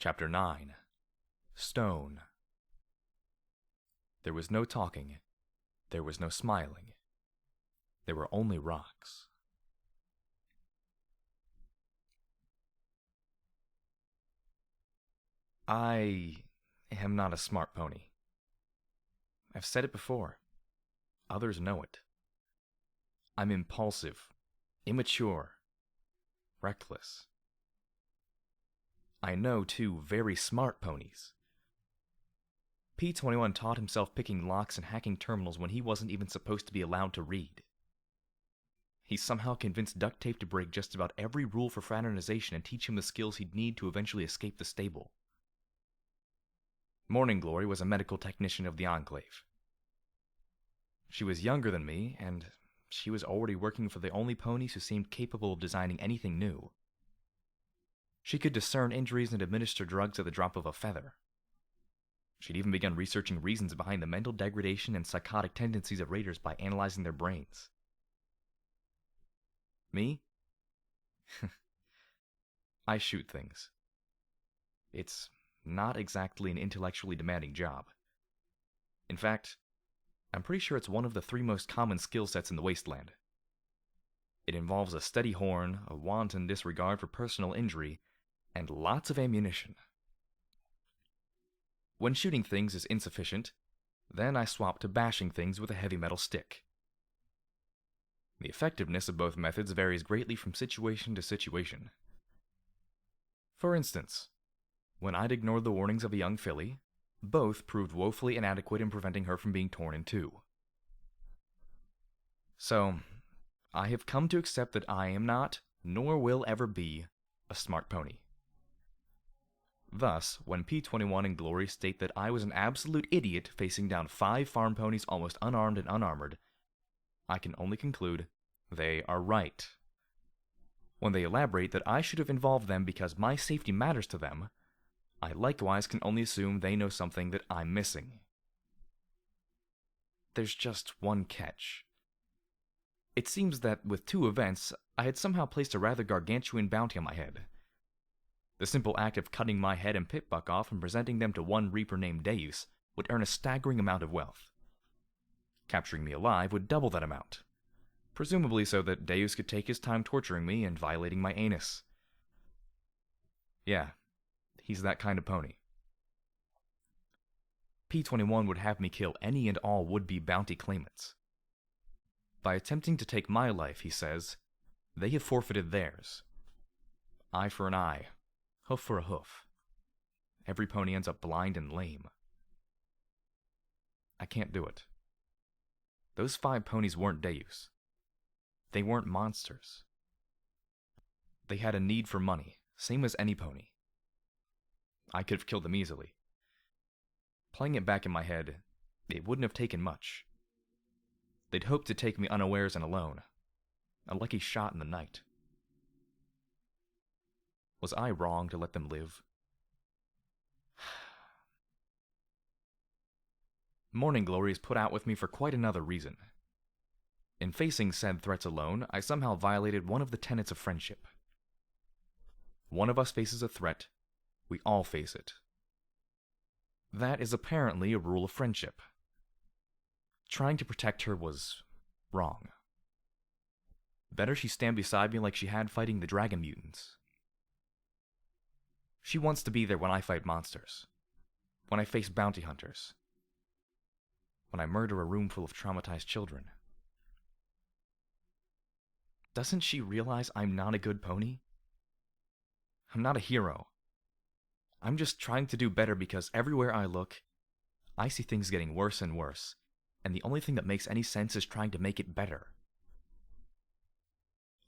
Chapter 9. Stone. There was no talking. There was no smiling. There were only rocks. I am not a smart pony. I've said it before. Others know it. I'm impulsive, immature, reckless. I know two very smart ponies. P21 taught himself picking locks and hacking terminals when he wasn't even supposed to be allowed to read. He somehow convinced duct tape to break just about every rule for fraternization and teach him the skills he'd need to eventually escape the stable. Morning Glory was a medical technician of the Enclave. She was younger than me, and she was already working for the only ponies who seemed capable of designing anything new. She could discern injuries and administer drugs at the drop of a feather. She'd even begun researching reasons behind the mental degradation and psychotic tendencies of raiders by analyzing their brains. Me? I shoot things. It's not exactly an intellectually demanding job. In fact, I'm pretty sure it's one of the 3 most common skill sets in the wasteland. It involves a steady horn, a wanton disregard for personal injury, and lots of ammunition. When shooting things is insufficient, then I swap to bashing things with a heavy metal stick. The effectiveness of both methods varies greatly from situation to situation. For instance, when I'd ignored the warnings of a young filly, both proved woefully inadequate in preventing her from being torn in two. So, I have come to accept that I am not, nor will ever be, a smart pony. Thus, when P21 and Glory state that I was an absolute idiot facing down 5 farm ponies almost unarmed and unarmored, I can only conclude they are right. When they elaborate that I should have involved them because my safety matters to them, I likewise can only assume they know something that I'm missing. There's just one catch. It seems that with 2 events, I had somehow placed a rather gargantuan bounty on my head. The simple act of cutting my head and pit buck off and presenting them to one reaper named Deus would earn a staggering amount of wealth. Capturing me alive would double that amount, presumably so that Deus could take his time torturing me and violating my anus. Yeah, he's that kind of pony. P21 would have me kill any and all would-be bounty claimants. By attempting to take my life, he says, they have forfeited theirs. Eye for an eye, hoof for a hoof. Every pony ends up blind and lame. I can't do it. Those 5 ponies weren't Deus. They weren't monsters. They had a need for money, same as any pony. I could have killed them easily. Playing it back in my head, it wouldn't have taken much. They'd hoped to take me unawares and alone. A lucky shot in the night. Was I wrong to let them live? Morning Glory is put out with me for quite another reason. In facing said threats alone, I somehow violated one of the tenets of friendship. One of us faces a threat, we all face it. That is apparently a rule of friendship. Trying to protect her was wrong. Better she stand beside me like she had fighting the dragon mutants. She wants to be there when I fight monsters, when I face bounty hunters, when I murder a room full of traumatized children. Doesn't she realize I'm not a good pony? I'm not a hero. I'm just trying to do better because everywhere I look, I see things getting worse and worse, and the only thing that makes any sense is trying to make it better.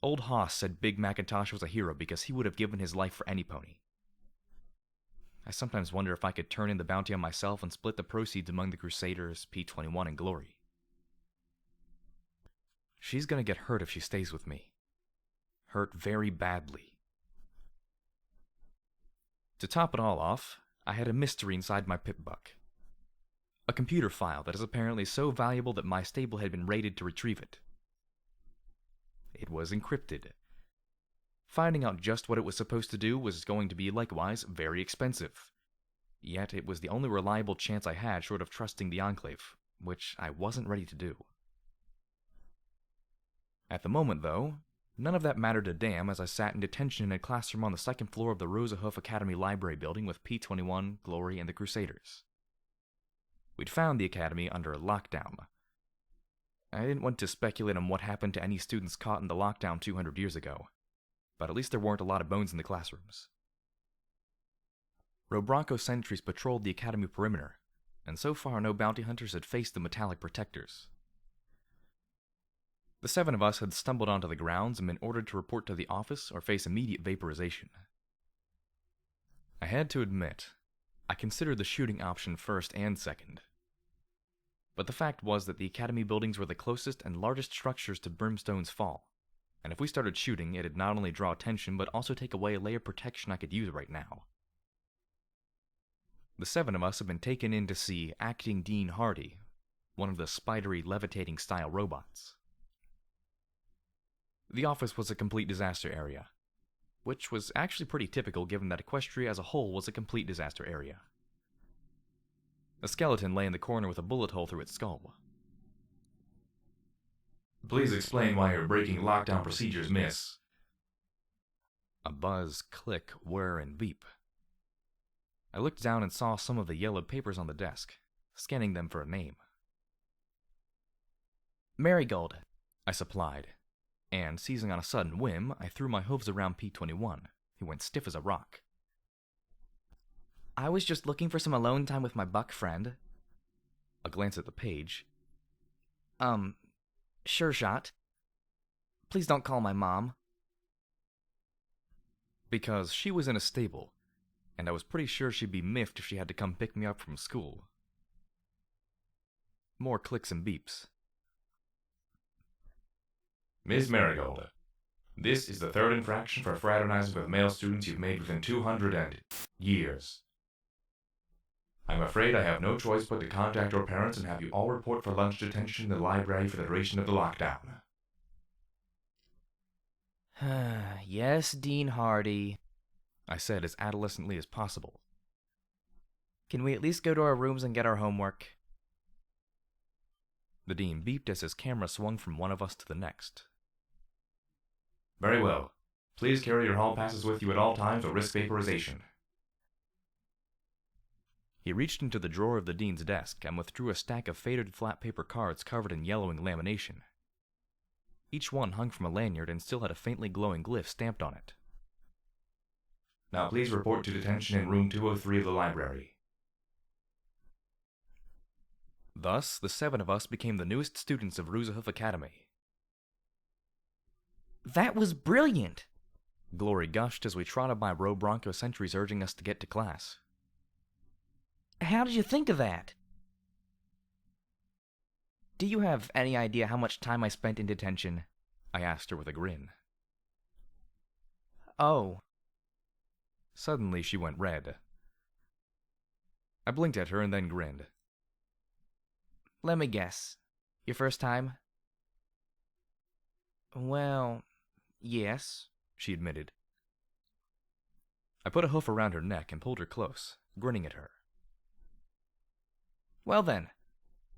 Old Hoss said Big Macintosh was a hero because he would have given his life for any pony. I sometimes wonder if I could turn in the bounty on myself and split the proceeds among the Crusaders, P21, and Glory. She's gonna get hurt if she stays with me. Hurt very badly. To top it all off, I had a mystery inside my pit buck. A computer file that is apparently so valuable that my stable had been raided to retrieve it. It was encrypted. Finding out just what it was supposed to do was going to be likewise very expensive. Yet it was the only reliable chance I had short of trusting the Enclave, which I wasn't ready to do. At the moment, though, none of that mattered a damn as I sat in detention in a classroom on the second floor of the Rosa Hoof Academy library building with P-21, Glory, and the Crusaders. We'd found the academy under lockdown. I didn't want to speculate on what happened to any students caught in the lockdown 200 years ago, but at least there weren't a lot of bones in the classrooms. Robronco sentries patrolled the academy perimeter, and so far no bounty hunters had faced the metallic protectors. The 7 of us had stumbled onto the grounds and been ordered to report to the office or face immediate vaporization. I had to admit, I considered the shooting option first and second. But the fact was that the academy buildings were the closest and largest structures to Brimstone's fall, and if we started shooting, it'd not only draw attention but also take away a layer of protection I could use right now. The 7 of us had been taken in to see Acting Dean Hardy, one of the spidery levitating style robots. The office was a complete disaster area, which was actually pretty typical given that Equestria as a whole was a complete disaster area. A skeleton lay in the corner with a bullet hole through its skull. Please explain why you're breaking lockdown procedures, miss. A buzz, click, whir, and beep. I looked down and saw some of the yellowed papers on the desk, scanning them for a name. Marigold, I supplied, and, seizing on a sudden whim, I threw my hooves around P-21, who went stiff as a rock. I was just looking for some alone time with my buck friend. A glance at the page. Sure shot. Please don't call my mom. Because she was in a stable, and I was pretty sure she'd be miffed if she had to come pick me up from school. More clicks and beeps. Miss Marigold, this is the 3rd infraction for fraternizing with male students you've made within 200 years. I'm afraid I have no choice but to contact your parents and have you all report for lunch detention in the library for the duration of the lockdown. Yes, Dean Hardy, I said as adolescently as possible. Can we at least go to our rooms and get our homework? The dean beeped as his camera swung from one of us to the next. Very well. Please carry your hall passes with you at all times or risk vaporization. He reached into the drawer of the dean's desk and withdrew a stack of faded flat paper cards covered in yellowing lamination. Each one hung from a lanyard and still had a faintly glowing glyph stamped on it. Now please report to detention in room 203 of the library. Thus, the 7 of us became the newest students of Rosa Hoof Academy. That was brilliant! Glory gushed as we trotted by Robronco sentries urging us to get to class. How did you think of that? Do you have any idea how much time I spent in detention? I asked her with a grin. Oh. Suddenly she went red. I blinked at her and then grinned. Let me guess. Your first time? Well, yes, she admitted. I put a hoof around her neck and pulled her close, grinning at her. Well then,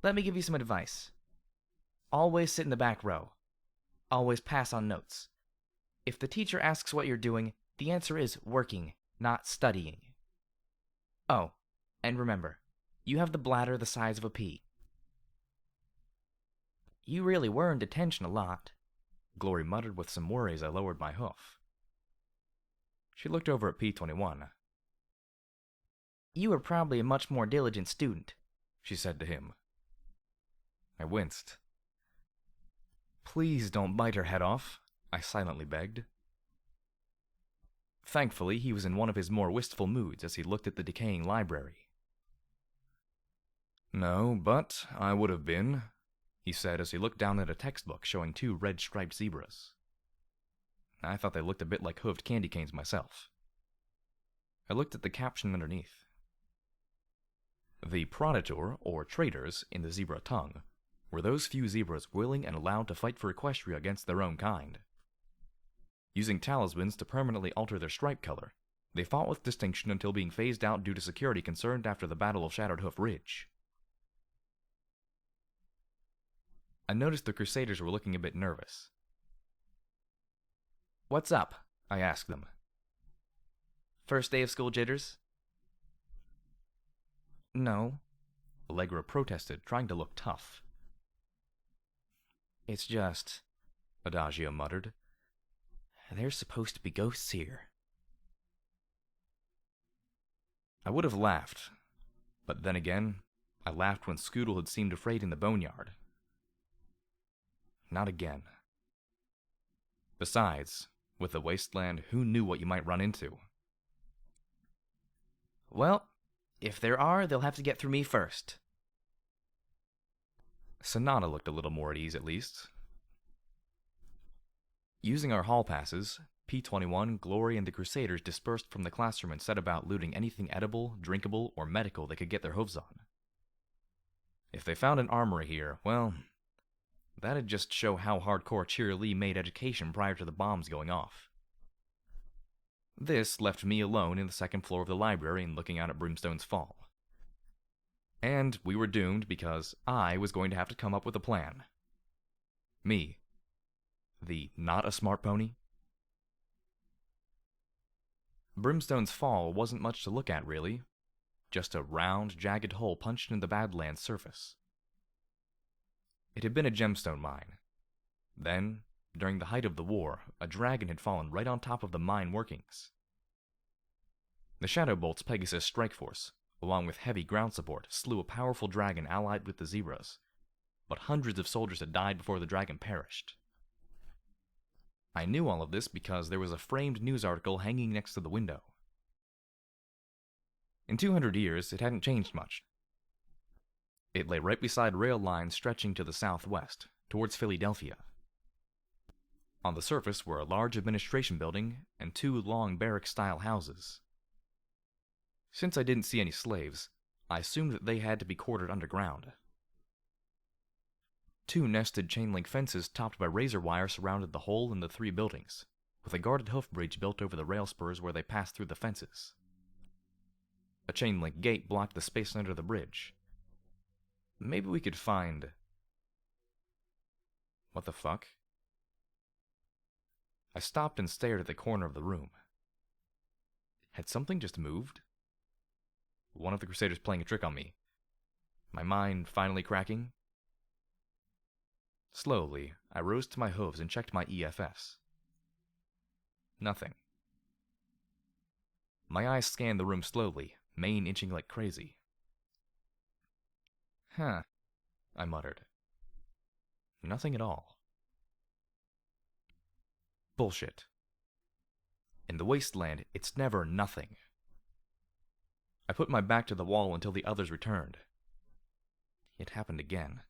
let me give you some advice. Always sit in the back row. Always pass on notes. If the teacher asks what you're doing, the answer is working, not studying. Oh, and remember, you have the bladder the size of a pea. You really were in detention a lot, Glory muttered with some worry as I lowered my hoof. She looked over at P-21. You were probably a much more diligent student, she said to him. I winced. Please don't bite her head off, I silently begged. Thankfully, he was in one of his more wistful moods as he looked at the decaying library. No, but I would have been, he said as he looked down at a textbook showing 2 red-striped zebras. I thought they looked a bit like hooved candy canes myself. I looked at the caption underneath. The Proditor, or traitors, in the zebra tongue, were those few zebras willing and allowed to fight for Equestria against their own kind. Using talismans to permanently alter their stripe color, they fought with distinction until being phased out due to security concerns after the Battle of Shattered Hoof Ridge. I noticed the Crusaders were looking a bit nervous. "What's up?" I asked them. "First day of school jitters?" "No," Allegra protested, trying to look tough. "It's just," Adagio muttered, "there's supposed to be ghosts here." I would have laughed, but then again, I laughed when Scoodle had seemed afraid in the boneyard. Not again. Besides, with the wasteland, who knew what you might run into? "Well, if there are, they'll have to get through me first." Sonata looked a little more at ease, at least. Using our hall passes, P-21, Glory, and the Crusaders dispersed from the classroom and set about looting anything edible, drinkable, or medical they could get their hooves on. If they found an armory here, well, that'd just show how hardcore Cheerilee made education prior to the bombs going off. This left me alone in the second floor of the library and looking out at Brimstone's Fall. And we were doomed because I was going to have to come up with a plan. Me. The not a smart pony. Brimstone's Fall wasn't much to look at, really. Just a round, jagged hole punched into the Badlands surface. It had been a gemstone mine. Then, during the height of the war, a dragon had fallen right on top of the mine workings. The Shadowbolt's Pegasus strike force, along with heavy ground support, slew a powerful dragon allied with the Zebras, but hundreds of soldiers had died before the dragon perished. I knew all of this because there was a framed news article hanging next to the window. In 200 years, it hadn't changed much. It lay right beside rail lines stretching to the southwest, towards Philadelphia. On the surface were a large administration building and 2 long barrack-style houses. Since I didn't see any slaves, I assumed that they had to be quartered underground. 2 nested chain-link fences topped by razor wire surrounded the hole in the 3 buildings, with a guarded hoof bridge built over the rail spurs where they passed through the fences. A chain-link gate blocked the space under the bridge. Maybe we could find... What the fuck? I stopped and stared at the corner of the room. Had something just moved? One of the Crusaders playing a trick on me. My mind finally cracking? Slowly, I rose to my hooves and checked my EFS. Nothing. My eyes scanned the room slowly, mane inching like crazy. Huh, I muttered. Nothing at all. Bullshit. In the wasteland, it's never nothing. I put my back to the wall until the others returned. It happened again.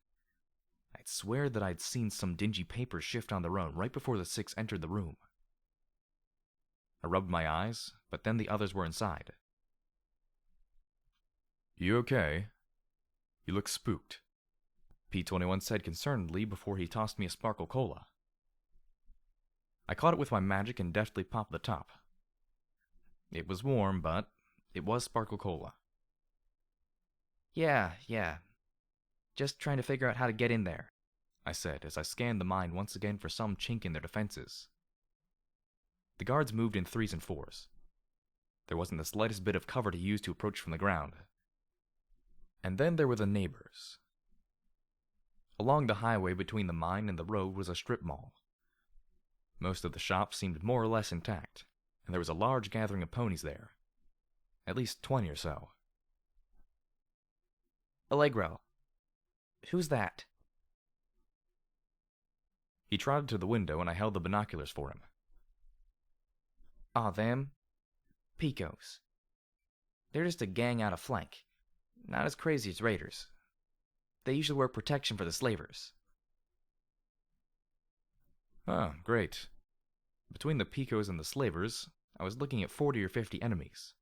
I'd swear that I'd seen some dingy papers shift on their own right before the 6 entered the room. I rubbed my eyes, but then the others were inside. "You okay? You look spooked," P-21 said concernedly before he tossed me a Sparkle Cola. I caught it with my magic and deftly popped the top. It was warm, but it was Sparkle Cola. Yeah. Just trying to figure out how to get in there," I said as I scanned the mine once again for some chink in their defenses. The guards moved in 3s and 4s. There wasn't the slightest bit of cover to use to approach from the ground. And then there were the neighbors. Along the highway between the mine and the road was a strip mall. Most of the shops seemed more or less intact, and there was a large gathering of ponies there. At least 20 or so. "Allegro. Who's that?" He trotted to the window and I held the binoculars for him. "Aw, them? Picos. They're just a gang out of flank. Not as crazy as raiders. They usually wear protection for the slavers." "Oh, great. Between the Picos and the slavers, I was looking at 40 or 50 enemies."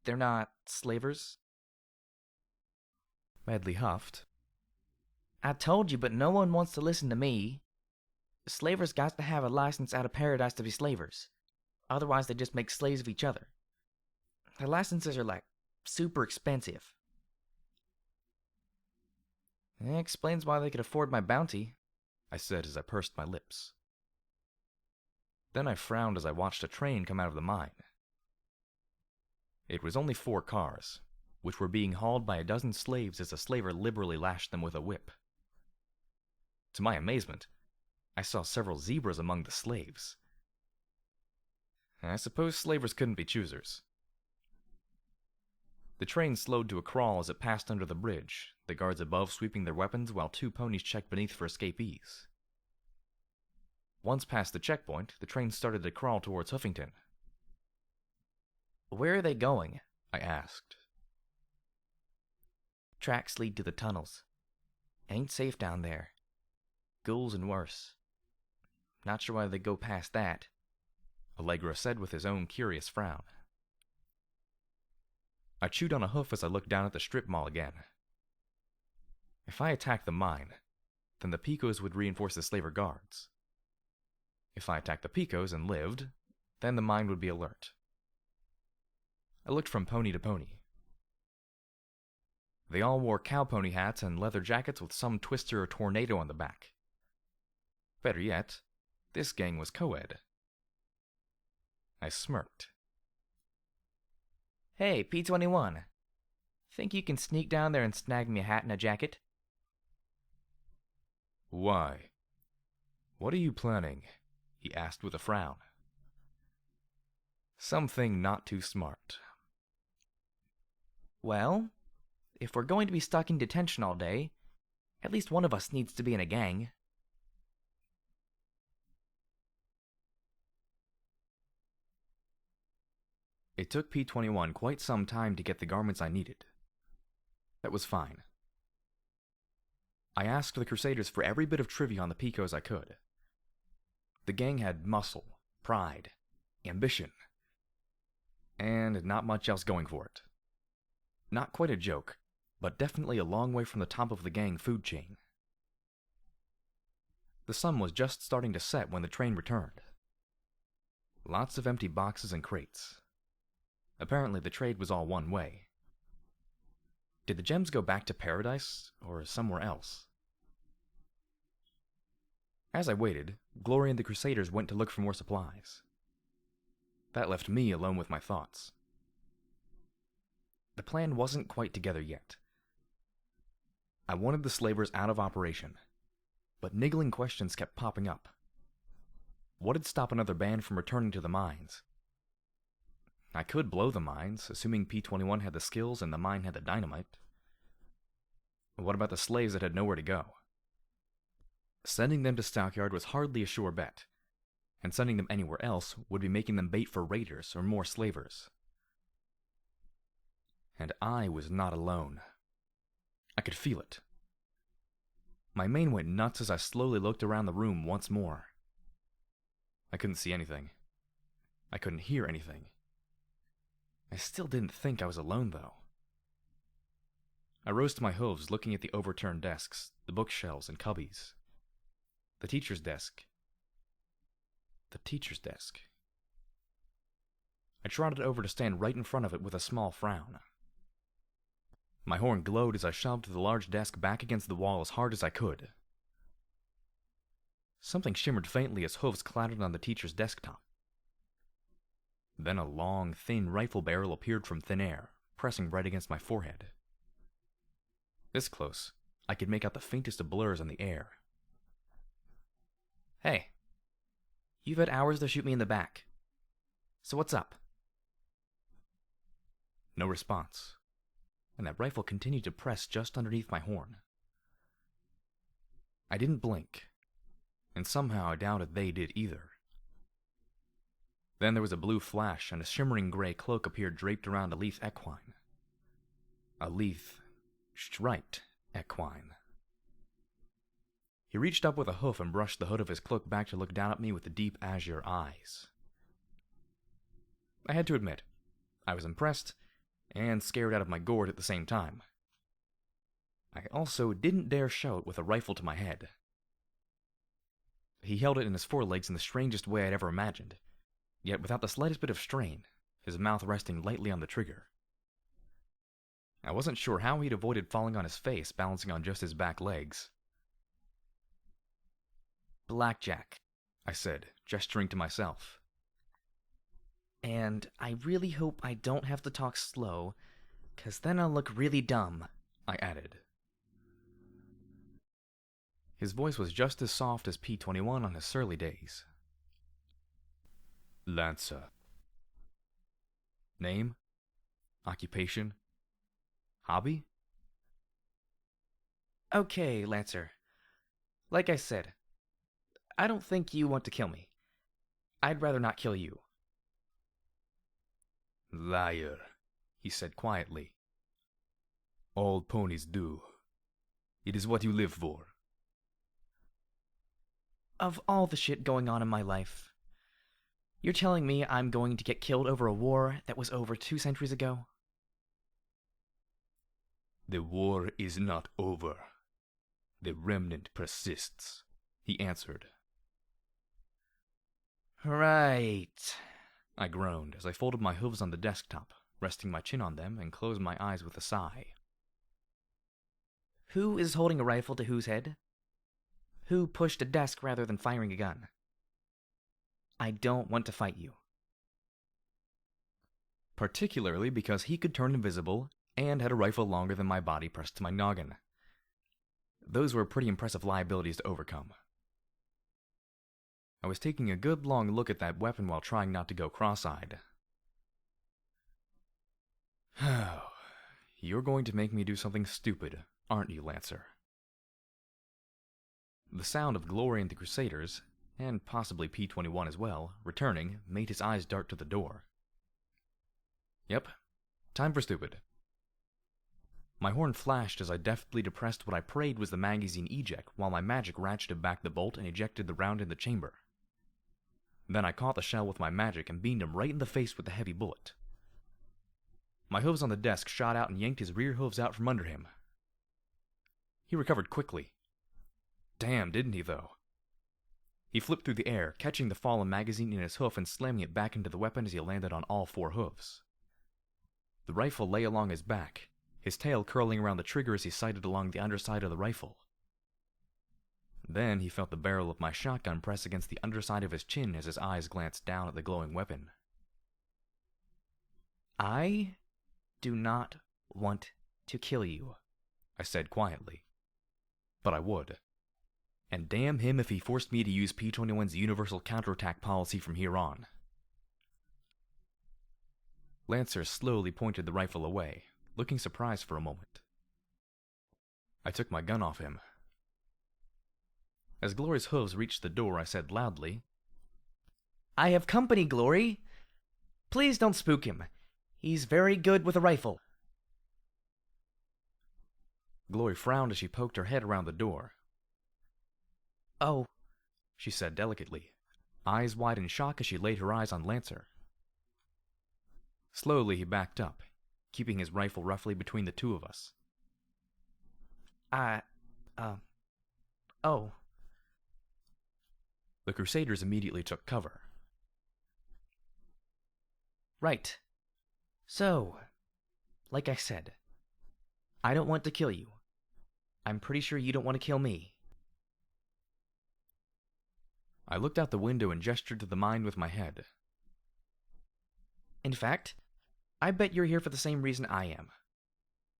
"They're not slavers?" Medley huffed. "I told you, but no one wants to listen to me." Slavers got to have a license out of paradise to be slavers. Otherwise, they just make slaves of each other. The licenses are like super expensive. That explains why they could afford my bounty, I said as I pursed my lips. Then I frowned as I watched a train come out of the mine. It was only 4 cars, which were being hauled by a dozen slaves as a slaver liberally lashed them with a whip. To my amazement, I saw several zebras among the slaves. I suppose slavers couldn't be choosers. The train slowed to a crawl as it passed under the bridge, the guards above sweeping their weapons while 2 ponies checked beneath for escapees. Once past the checkpoint, the train started to crawl towards Huffington. Where are they going? I asked. Tracks lead to the tunnels. Ain't safe down there. Ghouls and worse. Not sure why they go past that, Allegra said with his own curious frown. I chewed on a hoof as I looked down at the strip mall again. If I attacked the mine, then the Picos would reinforce the slaver guards. If I attacked the Picos and lived, then the mine would be alert. I looked from pony to pony. They all wore cow pony hats and leather jackets with some twister or tornado on the back. Better yet, this gang was co-ed. I smirked. Hey, P21. Think you can sneak down there and snag me a hat and a jacket? Why? What are you planning? He asked with a frown. Something not too smart. Well, if we're going to be stuck in detention all day, at least one of us needs to be in a gang. It took P21 quite some time to get the garments I needed. That was fine. I asked the Crusaders for every bit of trivia on the Picos I could. The gang had muscle, pride, ambition, and not much else going for it. Not quite a joke, but definitely a long way from the top of the gang food chain. The sun was just starting to set when the train returned. Lots of empty boxes and crates. Apparently the trade was all one way. Did the gems go back to paradise, or somewhere else? As I waited, Glory and the Crusaders went to look for more supplies. That left me alone with my thoughts. The plan wasn't quite together yet. I wanted the slavers out of operation, but niggling questions kept popping up. What would stop another band from returning to the mines? I could blow the mines, assuming P21 had the skills and the mine had the dynamite. What about the slaves that had nowhere to go? Sending them to Stockyard was hardly a sure bet, and sending them anywhere else would be making them bait for raiders or more slavers. And I was not alone. I could feel it. My mane went nuts as I slowly looked around the room once more. I couldn't see anything. I couldn't hear anything. I still didn't think I was alone, though. I rose to my hooves, looking at the overturned desks, the bookshelves and cubbies. The teacher's desk. The teacher's desk. I trotted over to stand right in front of it with a small frown. My horn glowed as I shoved the large desk back against the wall as hard as I could. Something shimmered faintly as hooves clattered on the teacher's desktop. Then a long, thin rifle barrel appeared from thin air, pressing right against my forehead. This close, I could make out the faintest of blurs on the air. Hey, you've had hours to shoot me in the back. So what's up? No response, and that rifle continued to press just underneath my horn. I didn't blink, and somehow I doubted they did either. Then there was a blue flash, and a shimmering gray cloak appeared draped around a lithe equine. A lithe, striped equine. He reached up with a hoof and brushed the hood of his cloak back to look down at me with the deep azure eyes. I had to admit, I was impressed and scared out of my gourd at the same time. I also didn't dare show it with a rifle to my head. He held it in his forelegs in the strangest way I'd ever imagined, yet without the slightest bit of strain, his mouth resting lightly on the trigger. I wasn't sure how he'd avoided falling on his face, balancing on just his back legs. Blackjack, I said, gesturing to myself. and I really hope I don't have to talk slow, 'cause then I'll look really dumb, I added. His voice was just as soft as P-21 on his surly days. Lancer. Name? Occupation? Hobby? Okay, Lancer. Like I said, I don't think you want to kill me. I'd rather not kill you. Liar, he said quietly. All ponies do. It is what you live for. Of all the shit going on in my life, you're telling me I'm going to get killed over a war that was over 2 centuries ago? The war is not over. The remnant persists, he answered. Right. I groaned as I folded my hooves on the desktop, resting my chin on them and closed my eyes with a sigh. Who is holding a rifle to whose head? Who pushed a desk rather than firing a gun? I don't want to fight you. Particularly because he could turn invisible and had a rifle longer than my body pressed to my noggin. Those were pretty impressive liabilities to overcome. I was taking a good long look at that weapon while trying not to go cross-eyed. You're going to make me do something stupid, aren't you, Lancer? The sound of Glory and the Crusaders, and possibly P-21 as well, returning, made his eyes dart to the door. Yep, time for stupid. My horn flashed as I deftly depressed what I prayed was the magazine eject while my magic ratcheted back the bolt and ejected the round in the chamber. Then I caught the shell with my magic and beamed him right in the face with the heavy bullet. My hooves on the desk shot out and yanked his rear hooves out from under him. He recovered quickly. Damn, didn't he, though? He flipped through the air, catching the fallen magazine in his hoof and slamming it back into the weapon as he landed on all 4 hooves. The rifle lay along his back, his tail curling around the trigger as he sighted along the underside of the rifle. Then he felt the barrel of my shotgun press against the underside of his chin as his eyes glanced down at the glowing weapon. I do not want to kill you, I said quietly. But I would. And damn him if he forced me to use P-21's universal counterattack policy from here on. Lancer slowly pointed the rifle away, looking surprised for a moment. I took my gun off him. As Glory's hooves reached the door, I said loudly, I have company, Glory. Please don't spook him. He's very good with a rifle. Glory frowned as she poked her head around the door. Oh, she said delicately, eyes wide in shock as she laid her eyes on Lancer. Slowly he backed up, keeping his rifle roughly between the two of us. Oh. The Crusaders immediately took cover. Right. So, like I said, I don't want to kill you. I'm pretty sure you don't want to kill me. I looked out the window and gestured to the mine with my head. In fact, I bet you're here for the same reason I am.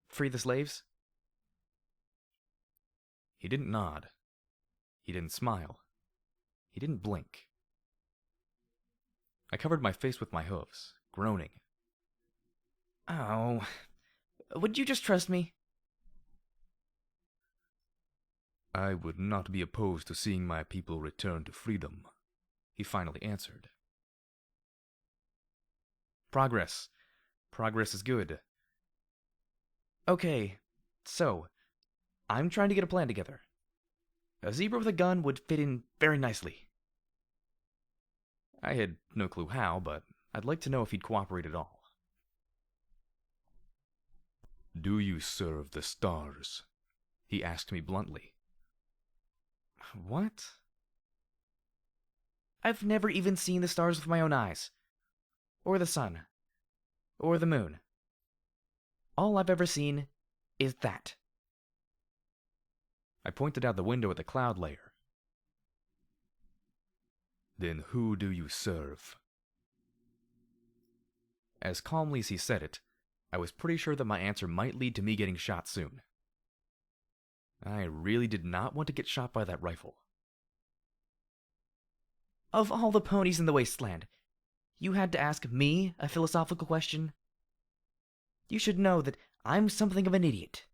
Free the slaves? He didn't nod. He didn't smile. He didn't blink. I covered my face with my hooves, groaning. Oh, would you just trust me? I would not be opposed to seeing my people return to freedom, he finally answered. Progress. Progress is good. Okay, so, I'm trying to get a plan together. A zebra with a gun would fit in very nicely. I had no clue how, but I'd like to know if he'd cooperate at all. Do you serve the stars? He asked me bluntly. What? I've never even seen the stars with my own eyes. Or the sun. Or the moon. All I've ever seen is that. I pointed out the window at the cloud layer. Then who do you serve? As calmly as he said it, I was pretty sure that my answer might lead to me getting shot soon. I really did not want to get shot by that rifle. Of all the ponies in the wasteland, you had to ask me a philosophical question? You should know that I'm something of an idiot,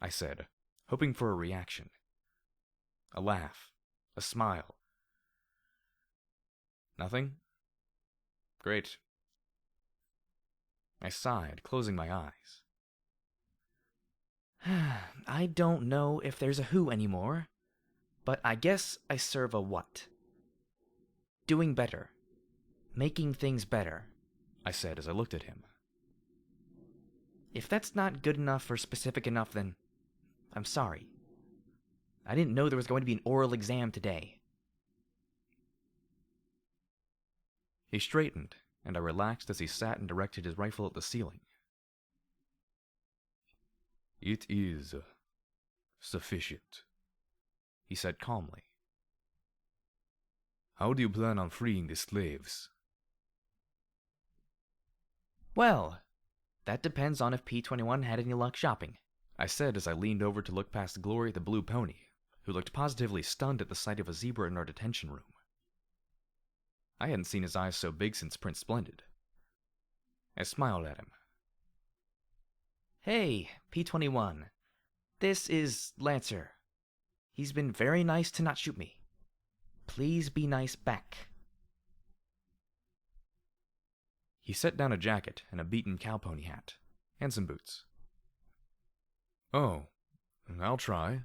I said, hoping for a reaction. A laugh, a smile. Nothing? Great. I sighed, closing my eyes. I don't know if there's a who anymore, but I guess I serve a what. Doing better. Making things better, I said as I looked at him. If that's not good enough or specific enough, then I'm sorry. I didn't know there was going to be an oral exam today. He straightened, and I relaxed as he sat and directed his rifle at the ceiling. It is sufficient, he said calmly. How do you plan on freeing the slaves? Well, that depends on if P21 had any luck shopping, I said as I leaned over to look past Glory the blue pony, who looked positively stunned at the sight of a zebra in our detention room. I hadn't seen his eyes so big since Prince Splendid. I smiled at him. Hey, P21. This is Lancer. He's been very nice to not shoot me. Please be nice back. He set down a jacket and a beaten cowpony hat, and some boots. Oh, I'll try.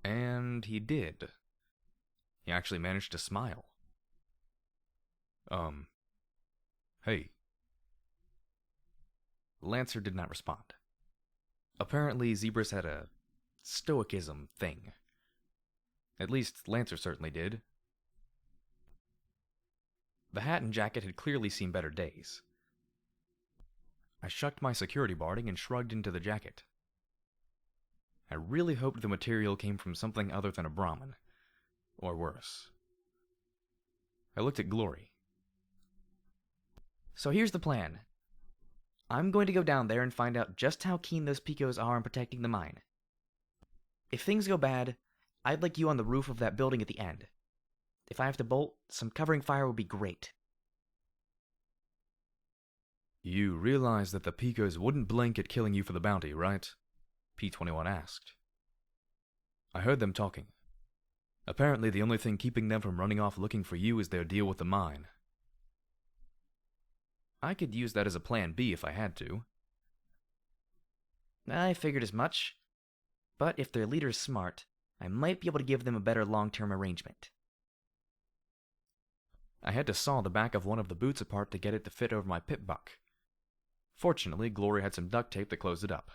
And he did. He actually managed to smile. Hey. Lancer did not respond. Apparently, zebras had a stoicism thing. At least, Lancer certainly did. The hat and jacket had clearly seen better days. I shucked my security barding and shrugged into the jacket. I really hoped the material came from something other than a Brahmin. Or worse. I looked at Glory. So here's the plan. I'm going to go down there and find out just how keen those Picos are on protecting the mine. If things go bad, I'd like you on the roof of that building at the end. If I have to bolt, some covering fire would be great. You realize that the Picos wouldn't blink at killing you for the bounty, right? P21 asked. I heard them talking. Apparently the only thing keeping them from running off looking for you is their deal with the mine. I could use that as a plan B if I had to. I figured as much. But if their leader's smart, I might be able to give them a better long-term arrangement. I had to saw the back of one of the boots apart to get it to fit over my pip buck. Fortunately, Glory had some duct tape that closed it up.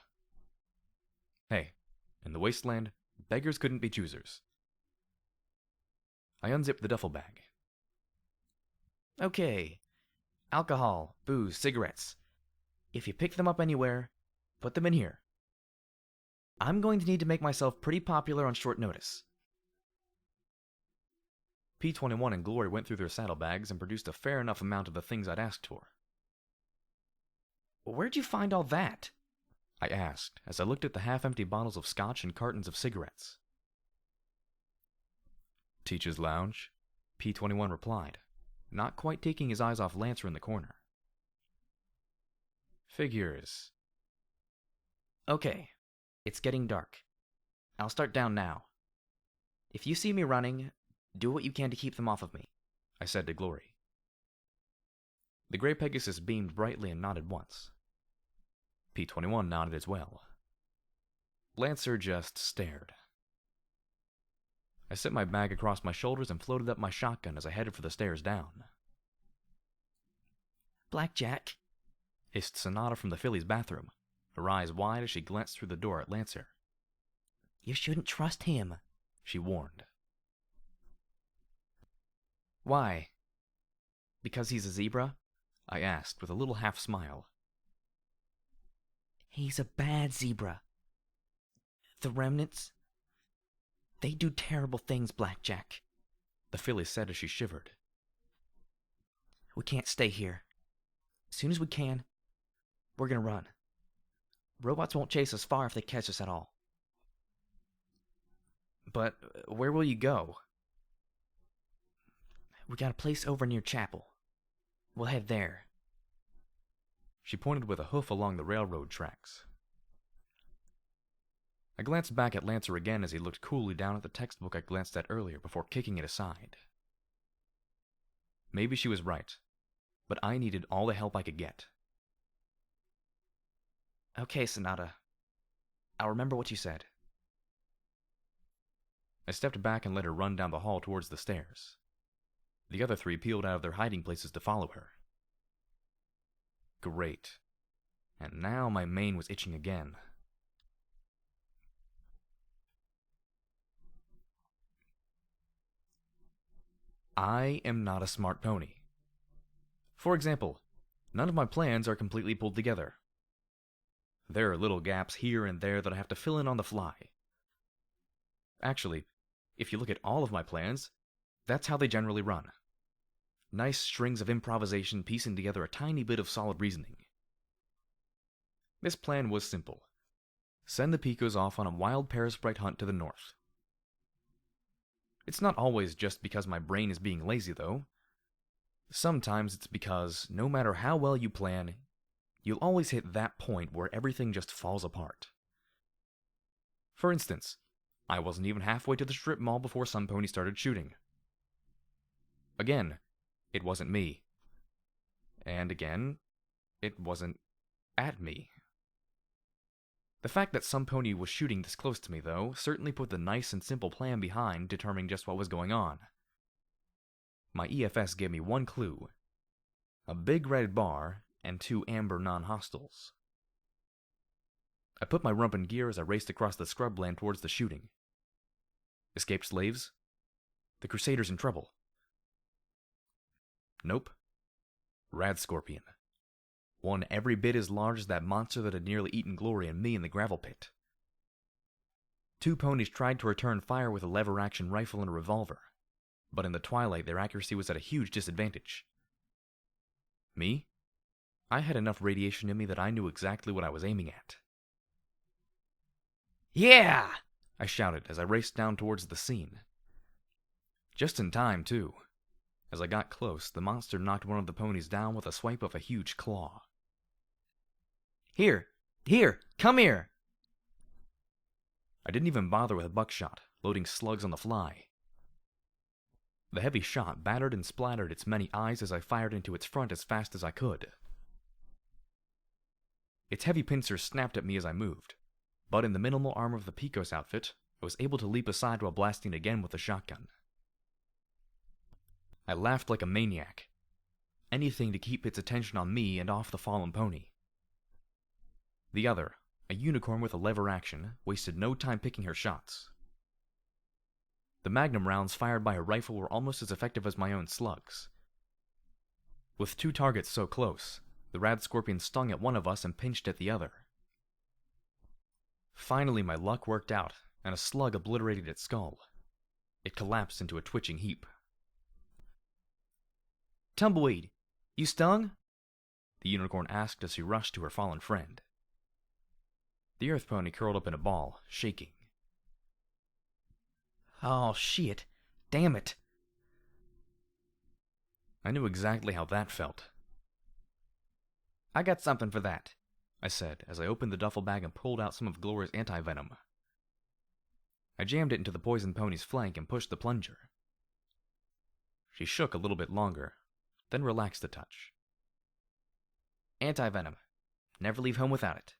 Hey, in the wasteland, beggars couldn't be choosers. I unzipped the duffel bag. Okay. Alcohol, booze, cigarettes. If you pick them up anywhere, put them in here. I'm going to need to make myself pretty popular on short notice. P21 and Glory went through their saddlebags and produced a fair enough amount of the things I'd asked for. Where'd you find all that? I asked as I looked at the half-empty bottles of scotch and cartons of cigarettes. Teacher's lounge, P21 replied, not quite taking his eyes off Lancer in the corner. Figures. Okay, it's getting dark. I'll start down now. If you see me running, do what you can to keep them off of me, I said to Glory. The gray Pegasus beamed brightly and nodded once. P21 nodded as well. Lancer just stared. I set my bag across my shoulders and floated up my shotgun as I headed for the stairs down. Blackjack, hissed Sonata from the filly's bathroom, her eyes wide as she glanced through the door at Lancer. You shouldn't trust him, she warned. Why? Because he's a zebra? I asked with a little half-smile. He's a bad zebra. The remnants, they do terrible things, Blackjack, the filly said as she shivered. We can't stay here. As soon as we can, we're gonna run. Robots won't chase us far if they catch us at all. But where will you go? We got a place over near Chapel. We'll head there. She pointed with a hoof along the railroad tracks. I glanced back at Lancer again as he looked coolly down at the textbook I glanced at earlier before kicking it aside. Maybe she was right, but I needed all the help I could get. Okay, Sonata. I'll remember what you said. I stepped back and let her run down the hall towards the stairs. The other three peeled out of their hiding places to follow her. Great. And now my mane was itching again. I am not a smart pony. For example, none of my plans are completely pulled together. There are little gaps here and there that I have to fill in on the fly. Actually, if you look at all of my plans, that's how they generally run. Nice strings of improvisation piecing together a tiny bit of solid reasoning. This plan was simple. Send the Picos off on a wild parasprite hunt to the north. It's not always just because my brain is being lazy, though. Sometimes it's because, no matter how well you plan, you'll always hit that point where everything just falls apart. For instance, I wasn't even halfway to the strip mall before some pony started shooting. Again, it wasn't me. And again, it wasn't at me. The fact that some pony was shooting this close to me, though, certainly put the nice and simple plan behind determining just what was going on. My EFS gave me one clue. A big red bar and 2 amber non-hostiles. I put my rump in gear as I raced across the scrubland towards the shooting. Escaped slaves? The Crusaders in trouble? Nope. Rad Scorpion. One every bit as large as that monster that had nearly eaten Glory and me in the gravel pit. 2 ponies tried to return fire with a lever-action rifle and a revolver, but in the twilight their accuracy was at a huge disadvantage. Me? I had enough radiation in me that I knew exactly what I was aiming at. Yeah! I shouted as I raced down towards the scene. Just in time, too. As I got close, the monster knocked one of the ponies down with a swipe of a huge claw. Here! Come here! I didn't even bother with buckshot, loading slugs on the fly. The heavy shot battered and splattered its many eyes as I fired into its front as fast as I could. Its heavy pincers snapped at me as I moved, but in the minimal armor of the Picos outfit, I was able to leap aside while blasting again with the shotgun. I laughed like a maniac. Anything to keep its attention on me and off the fallen pony. The other, a unicorn with a lever action, wasted no time picking her shots. The magnum rounds fired by her rifle were almost as effective as my own slugs. With 2 targets so close, the Rad Scorpion stung at one of us and pinched at the other. Finally, my luck worked out, and a slug obliterated its skull. It collapsed into a twitching heap. Tumbleweed, you stung? The unicorn asked as she rushed to her fallen friend. The earth pony curled up in a ball, shaking. Oh, shit. Damn it. I knew exactly how that felt. I got something for that, I said as I opened the duffel bag and pulled out some of Gloria's anti-venom. I jammed it into the poison pony's flank and pushed the plunger. She shook a little bit longer, then relaxed a touch. Anti-venom. Never leave home without it.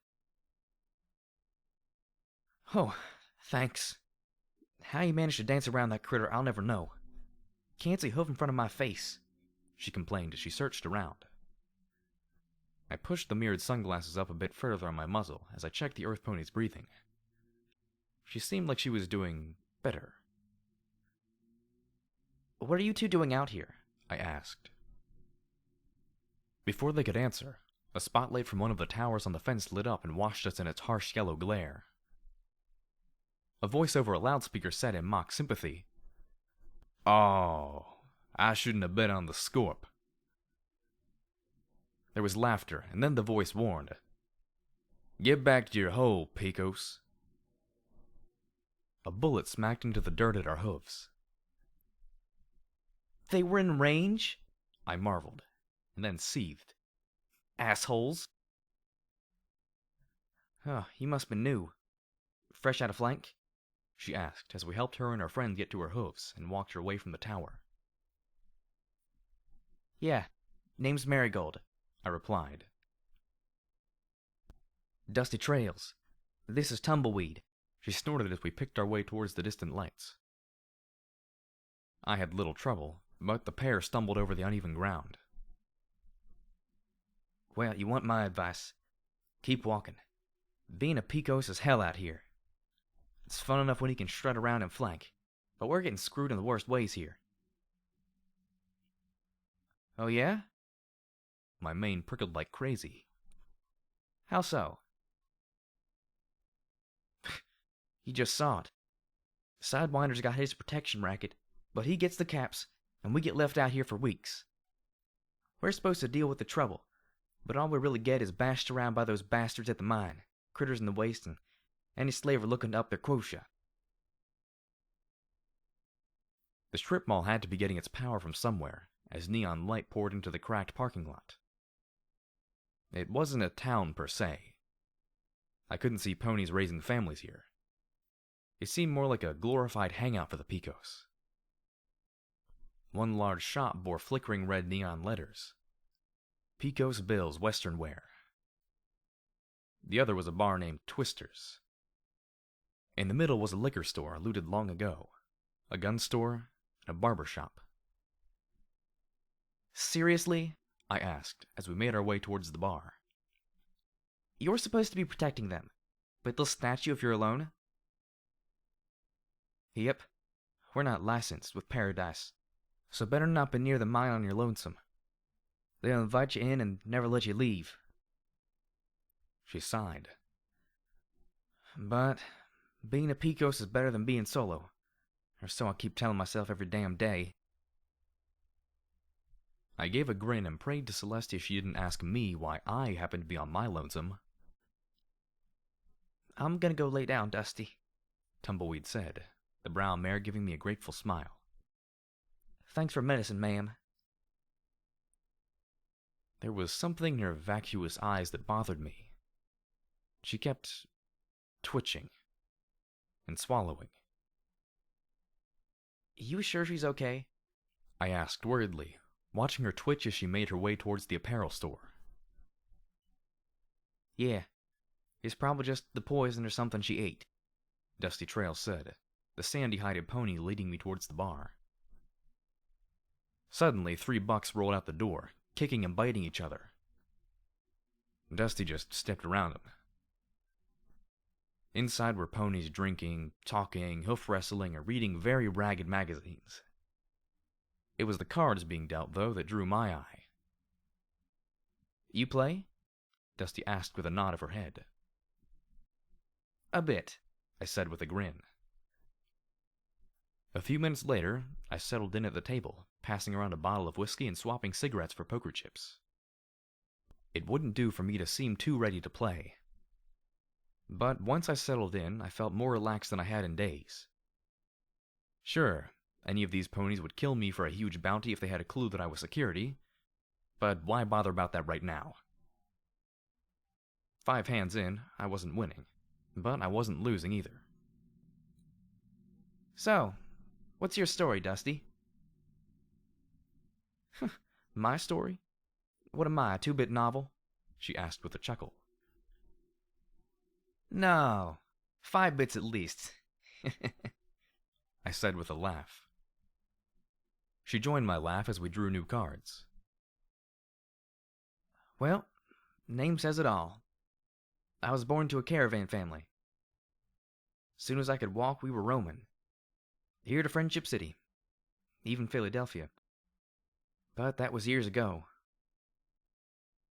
Oh, thanks. How you managed to dance around that critter, I'll never know. Can't see hoof in front of my face, she complained as she searched around. I pushed the mirrored sunglasses up a bit further on my muzzle as I checked the earth pony's breathing. She seemed like she was doing better. What are you two doing out here? I asked. Before they could answer, a spotlight from one of the towers on the fence lit up and washed us in its harsh yellow glare. A voice over a loudspeaker said in mock sympathy, "Oh, I shouldn't have bet on the Scorp." There was laughter, and then the voice warned, "Get back to your hole, Picos." A bullet smacked into the dirt at our hooves. They were in range? I marveled, and then seethed. Assholes. Oh, you must be new. Fresh out of flank? She asked as we helped her and her friend get to her hooves and walked her away from the tower. Yeah, name's Marigold, I replied. Dusty trails. This is Tumbleweed. She snorted as we picked our way towards the distant lights. I had little trouble, but the pair stumbled over the uneven ground. Well, you want my advice. Keep walking. Being a Picos is hell out here. It's fun enough when you can strut around and flank, but we're getting screwed in the worst ways here. Oh yeah? My mane prickled like crazy. How so? You just saw it. Sidewinder's got his protection racket, but he gets the caps, and we get left out here for weeks. We're supposed to deal with the trouble, but all we really get is bashed around by those bastards at the mine, critters in the waste, and any slaver looking to up their quota. The strip mall had to be getting its power from somewhere, as neon light poured into the cracked parking lot. It wasn't a town per se. I couldn't see ponies raising families here. It seemed more like a glorified hangout for the Picos. One large shop bore flickering red neon letters. Picos Bill's Western Wear. The other was a bar named Twister's. In the middle was a liquor store looted long ago, a gun store, and a barber shop. Seriously? I asked as we made our way towards the bar. You're supposed to be protecting them, but they'll snatch you if you're alone? Yep. We're not licensed with Paradise, so better not be near the mine on your lonesome. They'll invite you in and never let you leave. She sighed. But being a Picos is better than being solo, or so I keep telling myself every damn day. I gave a grin and prayed to Celestia she didn't ask me why I happened to be on my lonesome. I'm gonna go lay down, Dusty, Tumbleweed said, the brown mare giving me a grateful smile. Thanks for medicine, ma'am. There was something in her vacuous eyes that bothered me. She kept twitching and swallowing. You sure she's okay? I asked worriedly, watching her twitch as she made her way towards the apparel store. Yeah, it's probably just the poison or something she ate, Dusty Trail said, the sandy-hided pony leading me towards the bar. Suddenly, 3 bucks rolled out the door, kicking and biting each other. Dusty just stepped around them. Inside were ponies drinking, talking, hoof wrestling, or reading very ragged magazines. It was the cards being dealt, though, that drew my eye. You play? Dusty asked with a nod of her head. A bit, I said with a grin. A few minutes later, I settled in at the table, passing around a bottle of whiskey and swapping cigarettes for poker chips. It wouldn't do for me to seem too ready to play. But once I settled in, I felt more relaxed than I had in days. Sure, any of these ponies would kill me for a huge bounty if they had a clue that I was security, but why bother about that right now? 5 hands in, I wasn't winning, but I wasn't losing either. So, what's your story, Dusty? My story? What am I, a 2-bit novel? She asked with a chuckle. No, 5 bits at least. I said with a laugh. She joined my laugh as we drew new cards. Well, name says it all. I was born to a caravan family. Soon as I could walk, we were roaming. Here to Friendship City, even Philadelphia. But that was years ago.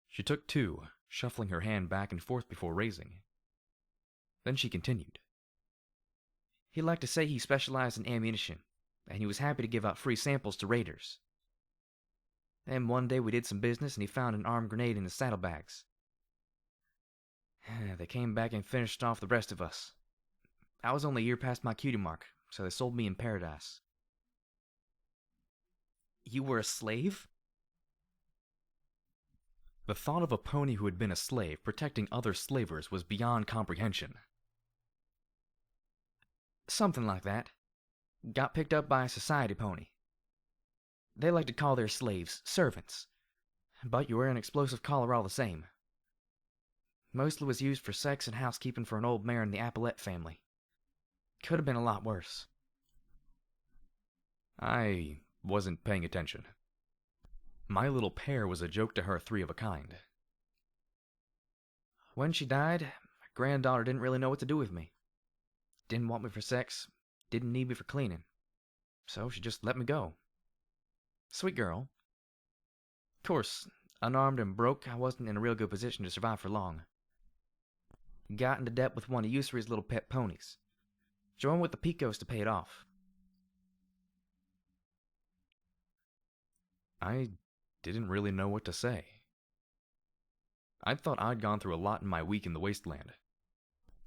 She took two, shuffling her hand back and forth before raising. Then she continued. He liked to say he specialized in ammunition, and he was happy to give out free samples to raiders. Then one day we did some business and he found an armed grenade in his saddlebags. They came back and finished off the rest of us. I was only a year past my cutie mark, so they sold me in paradise. You were a slave? The thought of a pony who had been a slave protecting other slavers was beyond comprehension. Something like that. Got picked up by a society pony. They like to call their slaves servants, but you wear an explosive collar all the same. Mostly was used for sex and housekeeping for an old mare in the Appelette family. Could have been a lot worse. I wasn't paying attention. My little pair was a joke to her three of a kind. When she died, my granddaughter didn't really know what to do with me. Didn't want me for sex, didn't need me for cleaning. So she just let me go. Sweet girl. Of course, unarmed and broke, I wasn't in a real good position to survive for long. Got into debt with one of Usury's little pet ponies. Joined with the Picos to pay it off. I didn't really know what to say. I thought I'd gone through a lot in my week in the wasteland,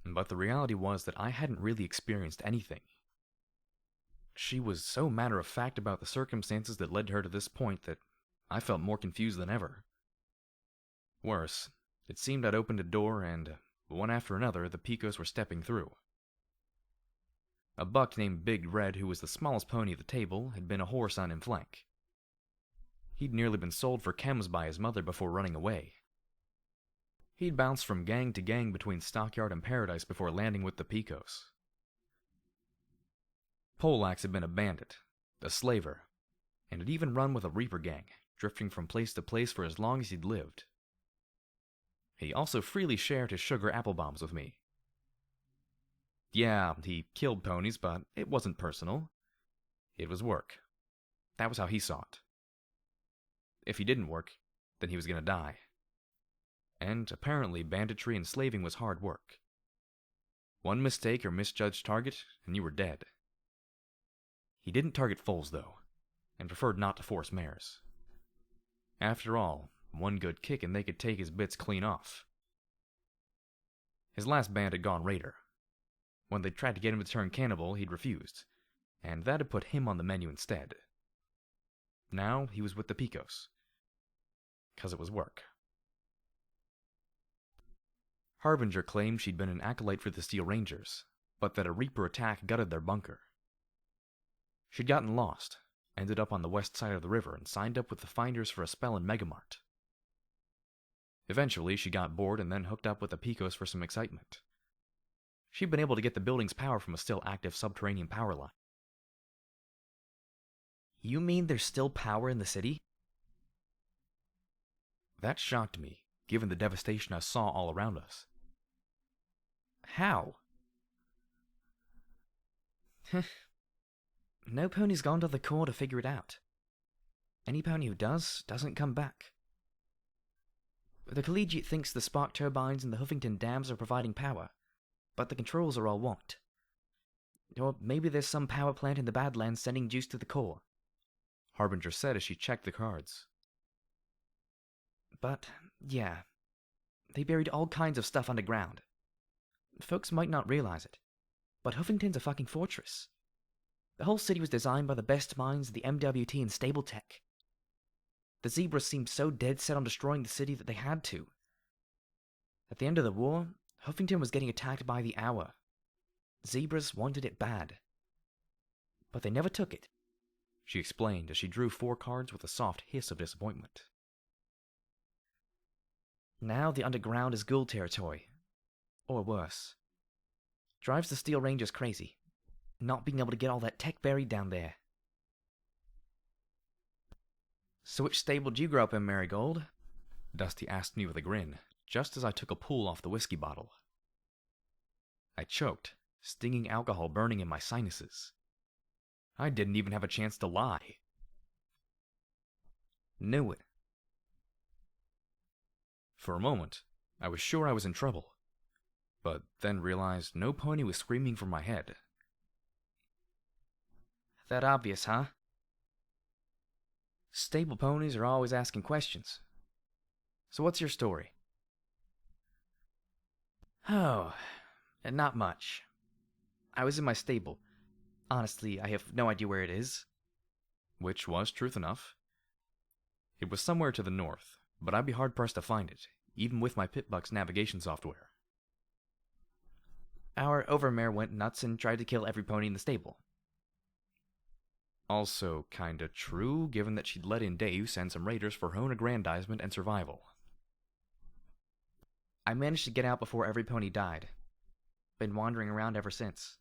but the reality was that I hadn't really experienced anything. She was so matter-of-fact about the circumstances that led her to this point that I felt more confused than ever. Worse, it seemed I'd opened a door and, one after another, the Picos were stepping through. A buck named Big Red, who was the smallest pony at the table, had been a horse on in flank. He'd nearly been sold for chems by his mother before running away. He'd bounced from gang to gang between Stockyard and Paradise before landing with the Picos. Poleaxe had been a bandit, a slaver, and had even run with a Reaper gang, drifting from place to place for as long as he'd lived. He also freely shared his sugar apple bombs with me. Yeah, he killed ponies, but it wasn't personal. It was work. That was how he saw it. If he didn't work, then he was going to die. And apparently banditry and slaving was hard work. One mistake or misjudged target, and you were dead. He didn't target foals, though, and preferred not to force mares. After all, one good kick and they could take his bits clean off. His last band had gone raider. When they tried to get him to turn cannibal, he'd refused, and that had put him on the menu instead. Now he was with the Picos, 'cause it was work. Harbinger claimed she'd been an acolyte for the Steel Rangers, but that a Reaper attack gutted their bunker. She'd gotten lost, ended up on the west side of the river, and signed up with the Finders for a spell in Megamart. Eventually, she got bored and then hooked up with the Picos for some excitement. She'd been able to get the building's power from a still active subterranean power line. You mean there's still power in the city? That shocked me, given the devastation I saw all around us. How? No pony's gone to the core to figure it out. Any pony who does, doesn't come back. The Collegiate thinks the spark turbines and the Huffington dams are providing power, but the controls are all won't. Or maybe there's some power plant in the Badlands sending juice to the core, Harbinger said as she checked the cards. But, yeah, they buried all kinds of stuff underground. Folks might not realize it, but Huffington's a fucking fortress. The whole city was designed by the best minds of the MWT and Stable Tech. The Zebras seemed so dead set on destroying the city that they had to. At the end of the war, Huffington was getting attacked by the hour. Zebras wanted it bad. But they never took it, she explained as she drew 4 cards with a soft hiss of disappointment. Now the underground is ghoul territory. Or worse. Drives the Steel Rangers crazy, not being able to get all that tech buried down there. So which stable did you grow up in, Marigold? Dusty asked me with a grin, just as I took a pull off the whiskey bottle. I choked, stinging alcohol burning in my sinuses. I didn't even have a chance to lie. Knew it. For a moment, I was sure I was in trouble, but then realized no pony was screaming for my head. That obvious, huh? Stable ponies are always asking questions. So what's your story? Oh, not much. I was in my stable. Honestly, I have no idea where it is. Which was truth enough. It was somewhere to the north, but I'd be hard-pressed to find it, even with my Pitbuck's navigation software. Our overmare went nuts and tried to kill every pony in the stable. Also kinda true, given that she'd let in Deus and some raiders for her own aggrandizement and survival. I managed to get out before every pony died. Been wandering around ever since.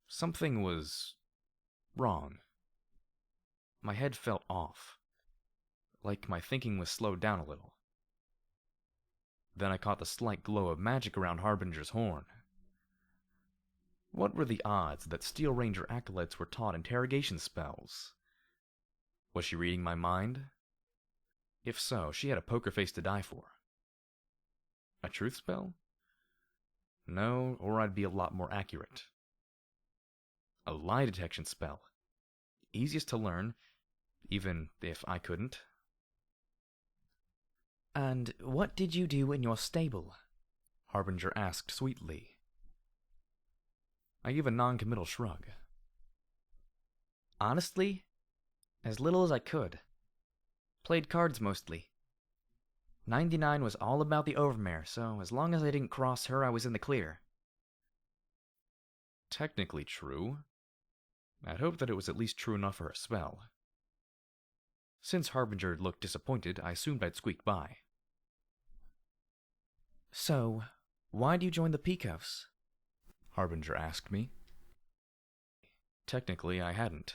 Something was wrong. My head felt off, like my thinking was slowed down a little. Then I caught the slight glow of magic around Harbinger's horn. What were the odds that Steel Ranger acolytes were taught interrogation spells? Was she reading my mind? If so, she had a poker face to die for. A truth spell? No, or I'd be a lot more accurate. A lie detection spell. Easiest to learn, even if I couldn't. And what did you do in your stable? Harbinger asked sweetly. I gave a non-committal shrug. Honestly, as little as I could. Played cards mostly. 99 was all about the overmare, so as long as I didn't cross her, I was in the clear. Technically true. I'd hoped that it was at least true enough for her spell. Since Harbinger looked disappointed, I assumed I'd squeak by. So, why do you join the Picos? Harbinger asked me. Technically, I hadn't.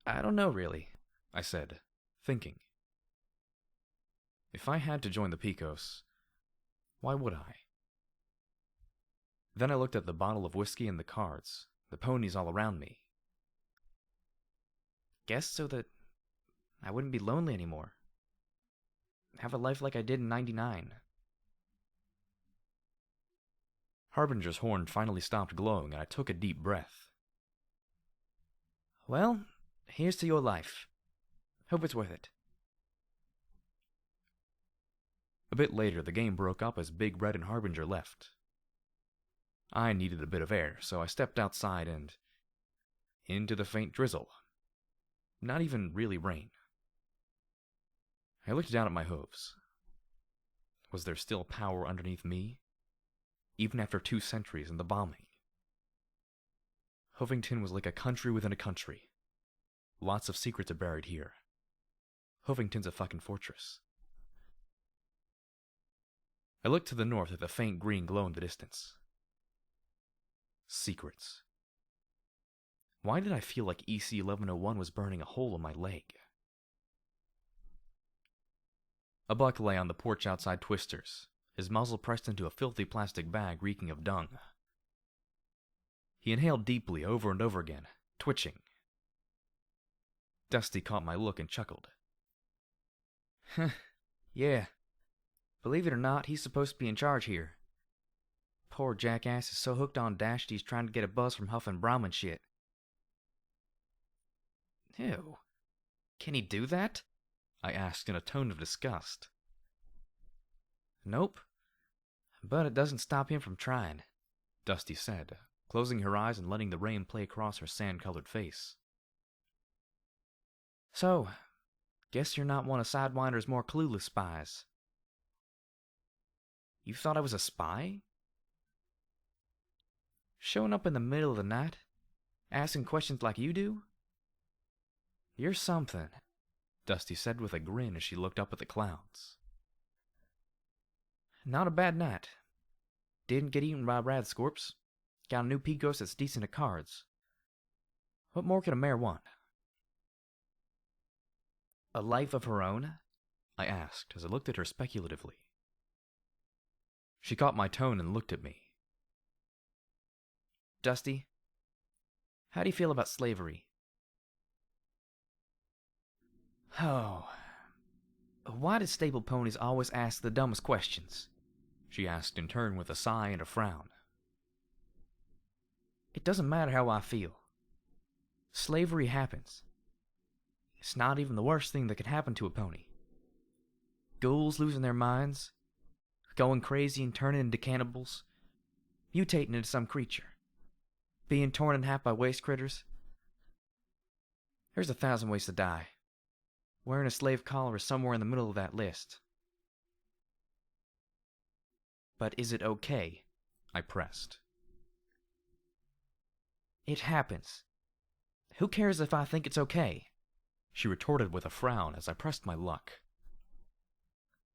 I don't know, really, I said, thinking. If I had to join the Picos, why would I? Then I looked at the bottle of whiskey and the cards, the ponies all around me. Guess so that I wouldn't be lonely anymore. Have a life like I did in 99. Harbinger's horn finally stopped glowing, and I took a deep breath. Well, here's to your life. Hope it's worth it. A bit later, the game broke up as Big Red and Harbinger left. I needed a bit of air, so I stepped outside and into the faint drizzle. Not even really rain. I looked down at my hooves. Was there still power underneath me? Even after 2 centuries and the bombing. Hovington was like a country within a country. Lots of secrets are buried here. Hovington's a fucking fortress. I looked to the north at the faint green glow in the distance. Secrets. Why did I feel like EC-1101 was burning a hole in my leg? A buck lay on the porch outside Twister's, his muzzle pressed into a filthy plastic bag reeking of dung. He inhaled deeply over and over again, twitching. Dusty caught my look and chuckled. Yeah. Believe it or not, he's supposed to be in charge here. Poor jackass is so hooked on Dash he's trying to get a buzz from huffing Brahmin shit. Ew. Can he do that? I asked in a tone of disgust. Nope. But it doesn't stop him from trying, Dusty said, closing her eyes and letting the rain play across her sand-colored face. So, guess you're not one of Sidewinder's more clueless spies. You thought I was a spy? Showing up in the middle of the night? Asking questions like you do? You're something, Dusty said with a grin as she looked up at the clouds. Not a bad night. Didn't get eaten by Radscorps. Got a new Picos that's decent at cards. What more could a mare want? A life of her own? I asked as I looked at her speculatively. She caught my tone and looked at me. Dusty, how do you feel about slavery? Oh. Why do stable ponies always ask the dumbest questions? She asked in turn with a sigh and a frown. It doesn't matter how I feel. Slavery happens. It's not even the worst thing that could happen to a pony. Ghouls losing their minds, going crazy and turning into cannibals, mutating into some creature, being torn in half by waste critters. There's 1,000 ways to die. Wearing a slave collar is somewhere in the middle of that list. But is it okay? I pressed. It happens. Who cares if I think it's okay? She retorted with a frown as I pressed my luck.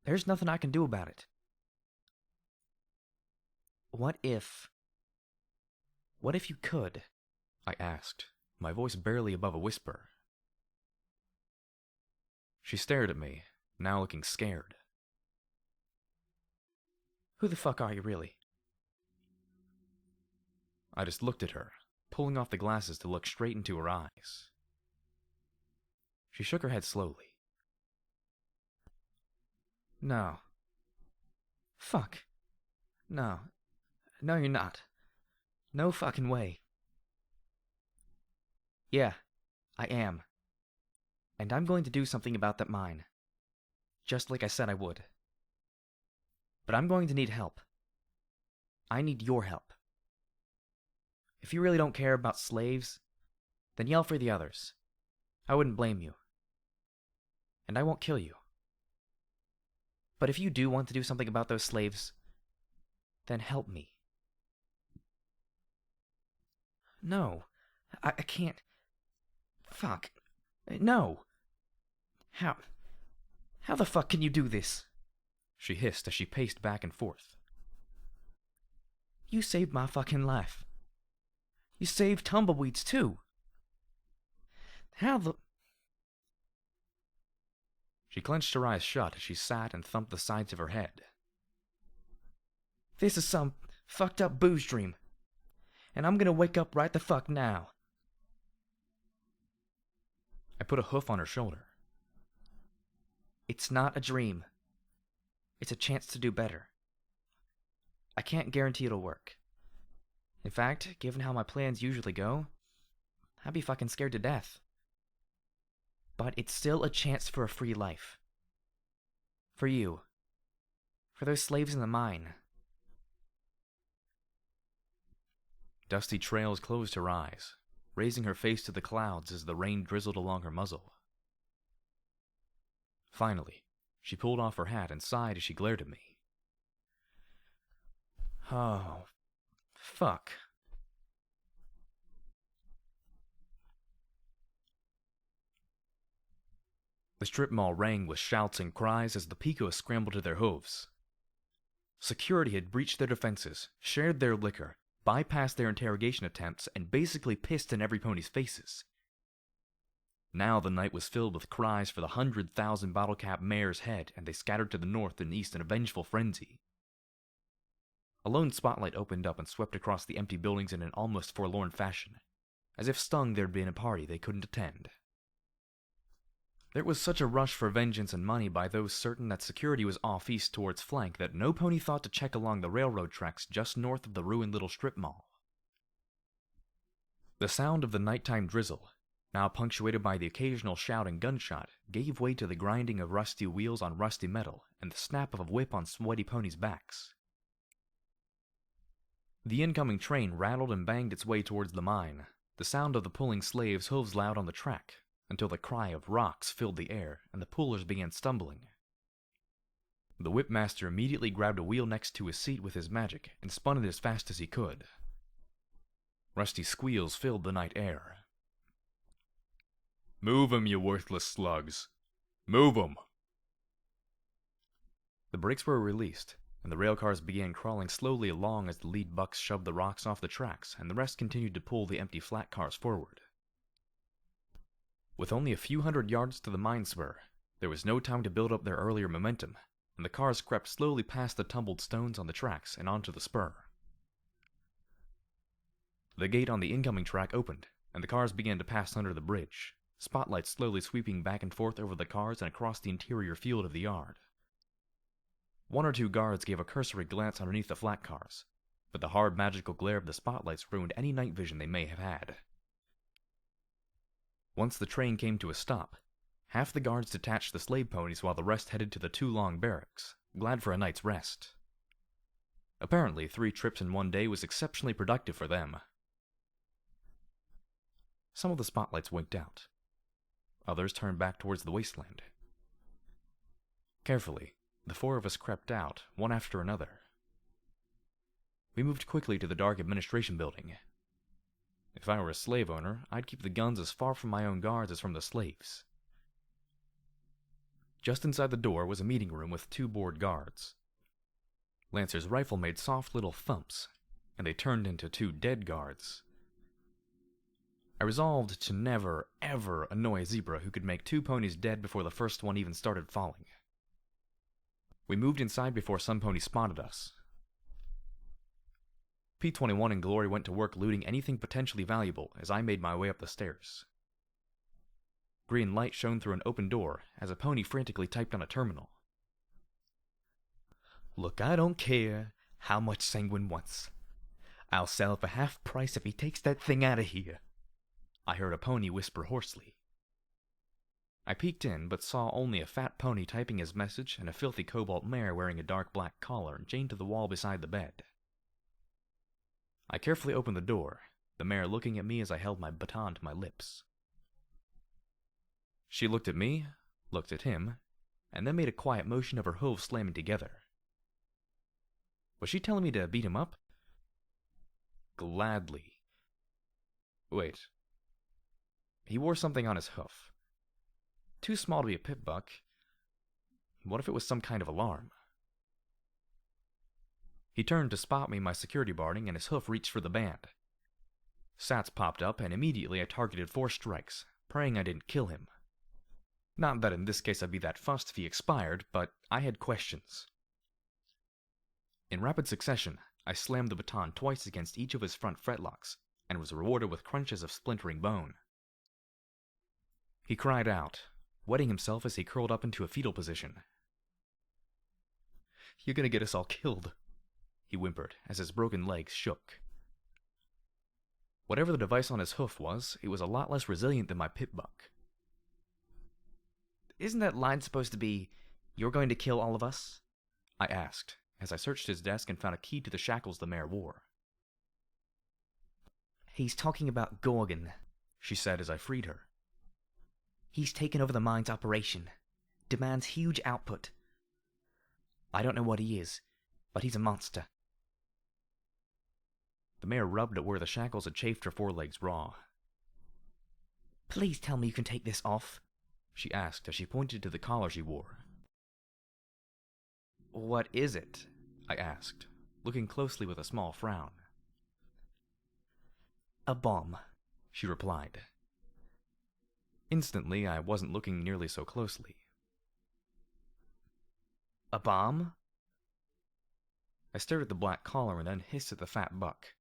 There's nothing I can do about it. What if you could? I asked, my voice barely above a whisper. She stared at me, now looking scared. Who the fuck are you really? I just looked at her, pulling off the glasses to look straight into her eyes. She shook her head slowly. No. Fuck. No. No, you're not. No fucking way. Yeah, I am. And I'm going to do something about that mine. Just like I said I would. But I'm going to need help. I need your help. If you really don't care about slaves, then yell for the others. I wouldn't blame you. And I won't kill you. But if you do want to do something about those slaves, then help me. No, I can't. Fuck. No. How the fuck can you do this? She hissed as she paced back and forth. You saved my fucking life. You saved Tumbleweed's too. How the... She clenched her eyes shut as she sat and thumped the sides of her head. This is some fucked up booze dream. And I'm gonna wake up right the fuck now. I put a hoof on her shoulder. It's not a dream. It's a chance to do better. I can't guarantee it'll work. In fact, given how my plans usually go, I'd be fucking scared to death. But it's still a chance for a free life. For you. For those slaves in the mine. Dusty trails closed her eyes, raising her face to the clouds as the rain drizzled along her muzzle. Finally, she pulled off her hat and sighed as she glared at me. Oh, fuck. The strip mall rang with shouts and cries as the Picos scrambled to their hooves. Security had breached their defenses, shared their liquor, bypassed their interrogation attempts, and basically pissed in every pony's faces. Now the night was filled with cries for the 100,000 bottle-cap mare's head, and they scattered to the north and east in a vengeful frenzy. A lone spotlight opened up and swept across the empty buildings in an almost forlorn fashion, as if stung there'd been a party they couldn't attend. There was such a rush for vengeance and money by those certain that security was off east towards flank that no pony thought to check along the railroad tracks just north of the ruined little strip mall. The sound of the nighttime drizzle, now punctuated by the occasional shout and gunshot, gave way to the grinding of rusty wheels on rusty metal and the snap of a whip on sweaty ponies' backs. The incoming train rattled and banged its way towards the mine, the sound of the pulling slaves' hooves loud on the track, until the cry of rocks filled the air and the pullers began stumbling. The whipmaster immediately grabbed a wheel next to his seat with his magic and spun it as fast as he could. Rusty squeals filled the night air. "Move 'em, you worthless slugs! Move 'em!" The brakes were released, and the railcars began crawling slowly along as the lead bucks shoved the rocks off the tracks and the rest continued to pull the empty flat cars forward. With only a few hundred yards to the mine spur, there was no time to build up their earlier momentum, and the cars crept slowly past the tumbled stones on the tracks and onto the spur. The gate on the incoming track opened, and the cars began to pass under the bridge, spotlights slowly sweeping back and forth over the cars and across the interior field of the yard. One or two guards gave a cursory glance underneath the flat cars, but the hard magical glare of the spotlights ruined any night vision they may have had. Once the train came to a stop, half the guards detached the slave ponies while the rest headed to the two long barracks, glad for a night's rest. Apparently, 3 trips in one day was exceptionally productive for them. Some of the spotlights winked out. Others turned back towards the wasteland. Carefully, the 4 of us crept out, one after another. We moved quickly to the dark administration building. If I were a slave owner, I'd keep the guns as far from my own guards as from the slaves. Just inside the door was a meeting room with 2 bored guards. Lancer's rifle made soft little thumps, and they turned into 2 dead guards. I resolved to never, ever annoy a zebra who could make 2 ponies dead before the first one even started falling. We moved inside before some pony spotted us. P-21 and Glory went to work looting anything potentially valuable as I made my way up the stairs. Green light shone through an open door as a pony frantically typed on a terminal. "Look, I don't care how much Sanguine wants. I'll sell it for half price if he takes that thing out of here," I heard a pony whisper hoarsely. I peeked in, but saw only a fat pony typing his message and a filthy cobalt mare wearing a dark black collar chained to the wall beside the bed. I carefully opened the door, the mare looking at me as I held my baton to my lips. She looked at me, looked at him, and then made a quiet motion of her hooves slamming together. Was she telling me to beat him up? Gladly. Wait. He wore something on his hoof. Too small to be a pit buck. What if it was some kind of alarm? He turned to spot me my security barding, and his hoof reached for the band. Sats popped up, and immediately I targeted 4 strikes, praying I didn't kill him. Not that in this case I'd be that fussed if he expired, but I had questions. In rapid succession, I slammed the baton twice against each of his front fetlocks, and was rewarded with crunches of splintering bone. He cried out, wetting himself as he curled up into a fetal position. "You're gonna get us all killed," he whimpered as his broken legs shook. Whatever the device on his hoof was, it was a lot less resilient than my pit buck. "Isn't that line supposed to be, 'You're going to kill all of us'?" I asked, as I searched his desk and found a key to the shackles the mare wore. "He's talking about Gorgon," she said as I freed her. "He's taken over the mine's operation. Demands huge output. I don't know what he is, but he's a monster." The mare rubbed at where the shackles had chafed her forelegs raw. "Please tell me you can take this off," she asked as she pointed to the collar she wore. "What is it?" I asked, looking closely with a small frown. "A bomb," she replied. Instantly, I wasn't looking nearly so closely. "A bomb?" I stared at the black collar and then hissed at the fat buck.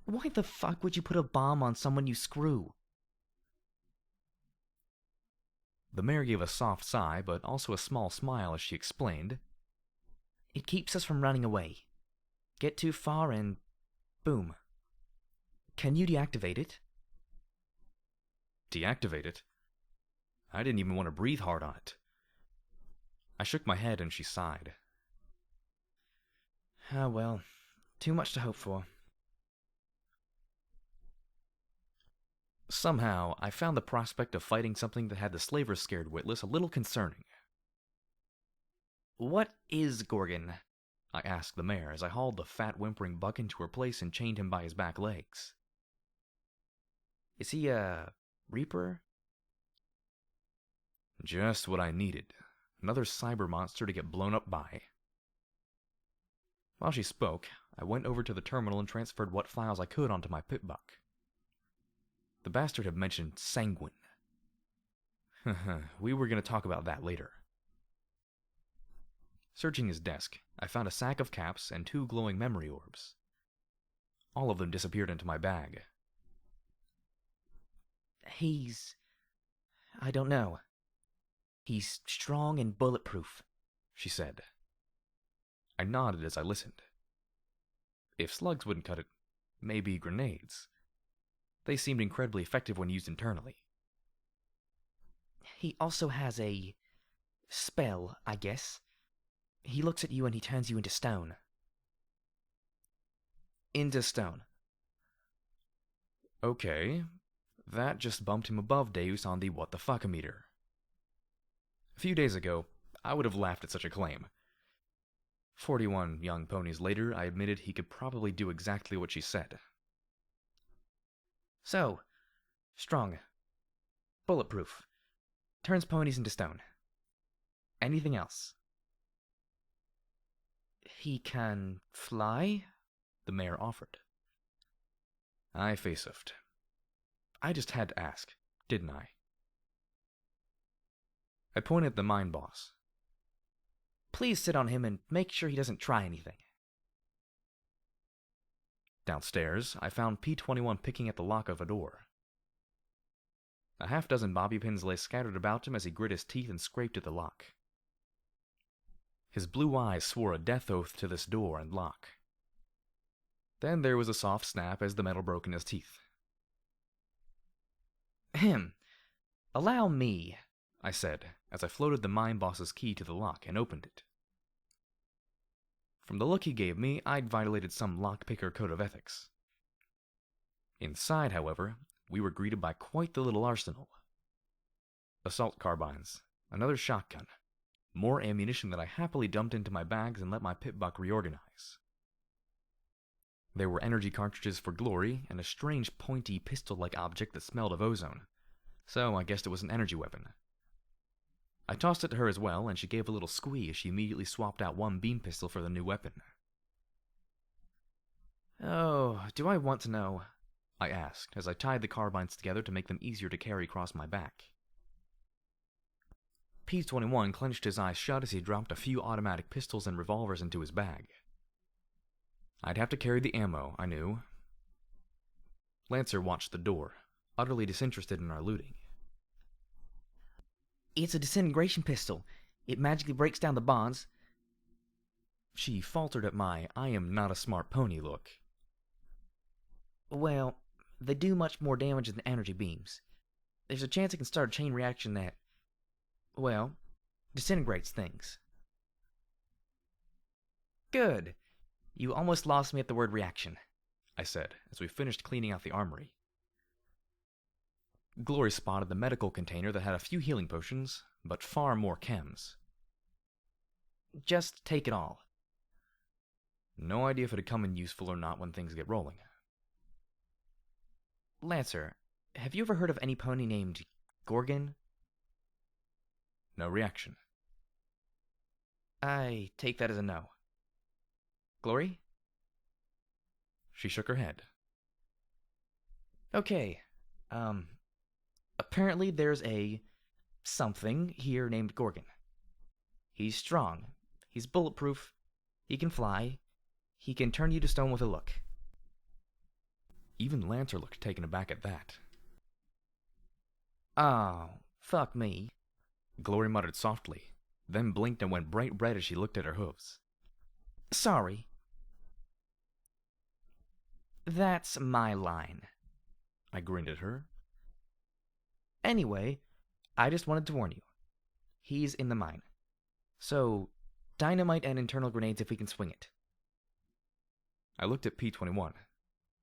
"Why the fuck would you put a bomb on someone you screw?" The mare gave a soft sigh, but also a small smile as she explained. "It keeps us from running away. Get too far and boom. Can you deactivate it?" Deactivate it? I didn't even want to breathe hard on it. I shook my head and she sighed. "Ah, well, too much to hope for." Somehow, I found the prospect of fighting something that had the slavers scared witless a little concerning. "What is Gorgon?" I asked the mare as I hauled the fat, whimpering buck into her place and chained him by his back legs. "Is he a Reaper?" Just what I needed. Another cyber monster to get blown up by. While she spoke, I went over to the terminal and transferred what files I could onto my pit buck. The bastard had mentioned Sanguine. We were going to talk about that later. Searching his desk, I found a sack of caps and 2 glowing memory orbs. All of them disappeared into my bag. "He's I don't know. He's strong and bulletproof, she said. I nodded as I listened. If slugs wouldn't cut it, maybe grenades. They seemed incredibly effective when used internally. He also has a spell, I guess. He looks at you and he turns you into stone. Into stone. Okay, that just bumped him above Deus on the what the fuck-a-meter. A few days ago, I would have laughed at such a claim. 41 young ponies later, I admitted he could probably do exactly what she said. So, strong. Bulletproof. Turns ponies into stone. Anything else? He can fly? The mayor offered. I face-offed. I just had to ask, didn't I? I pointed at the mine boss. Please sit on him and make sure he doesn't try anything. Downstairs, I found P-21 picking at the lock of a door. A half-dozen bobby pins lay scattered about him as he grit his teeth and scraped at the lock. His blue eyes swore a death oath to this door and lock. Then there was a soft snap as the metal broke in his teeth. Ahem. Allow me, I said, as I floated the mine boss's key to the lock and opened it. From the look he gave me, I'd violated some lockpicker code of ethics. Inside, however, we were greeted by quite the little arsenal. Assault carbines, another shotgun, more ammunition that I happily dumped into my bags and let my pip-buck reorganize. There were energy cartridges for glory and a strange pointy pistol-like object that smelled of ozone, so I guessed it was an energy weapon. I tossed it to her as well, and she gave a little squee as she immediately swapped out one beam pistol for the new weapon. Oh, do I want to know? I asked as I tied the carbines together to make them easier to carry across my back. P-21 clenched his eyes shut as he dropped a few automatic pistols and revolvers into his bag. I'd have to carry the ammo, I knew. Lancer watched the door, utterly disinterested in our looting. It's a disintegration pistol. It magically breaks down the bonds. She faltered at my I am not a smart pony look. Well, they do much more damage than energy beams. There's a chance it can start a chain reaction that, well, disintegrates things. Good. You almost lost me at the word reaction, I said, as we finished cleaning out the armory. Glory spotted the medical container that had a few healing potions, but far more chems. Just take it all. No idea if it'd come in useful or not when things get rolling. Lancer, have you ever heard of any pony named Gorgon? No reaction. I take that as a no. Glory? She shook her head. Okay, apparently there's a something here named Gorgon. He's strong. He's bulletproof. He can fly. He can turn you to stone with a look. Even Lancer looked taken aback at that. Oh, fuck me. Glory muttered softly, then blinked and went bright red as she looked at her hooves. Sorry. That's my line. I grinned at her. Anyway, I just wanted to warn you. He's in the mine. So, dynamite and internal grenades if we can swing it. I looked at P-21.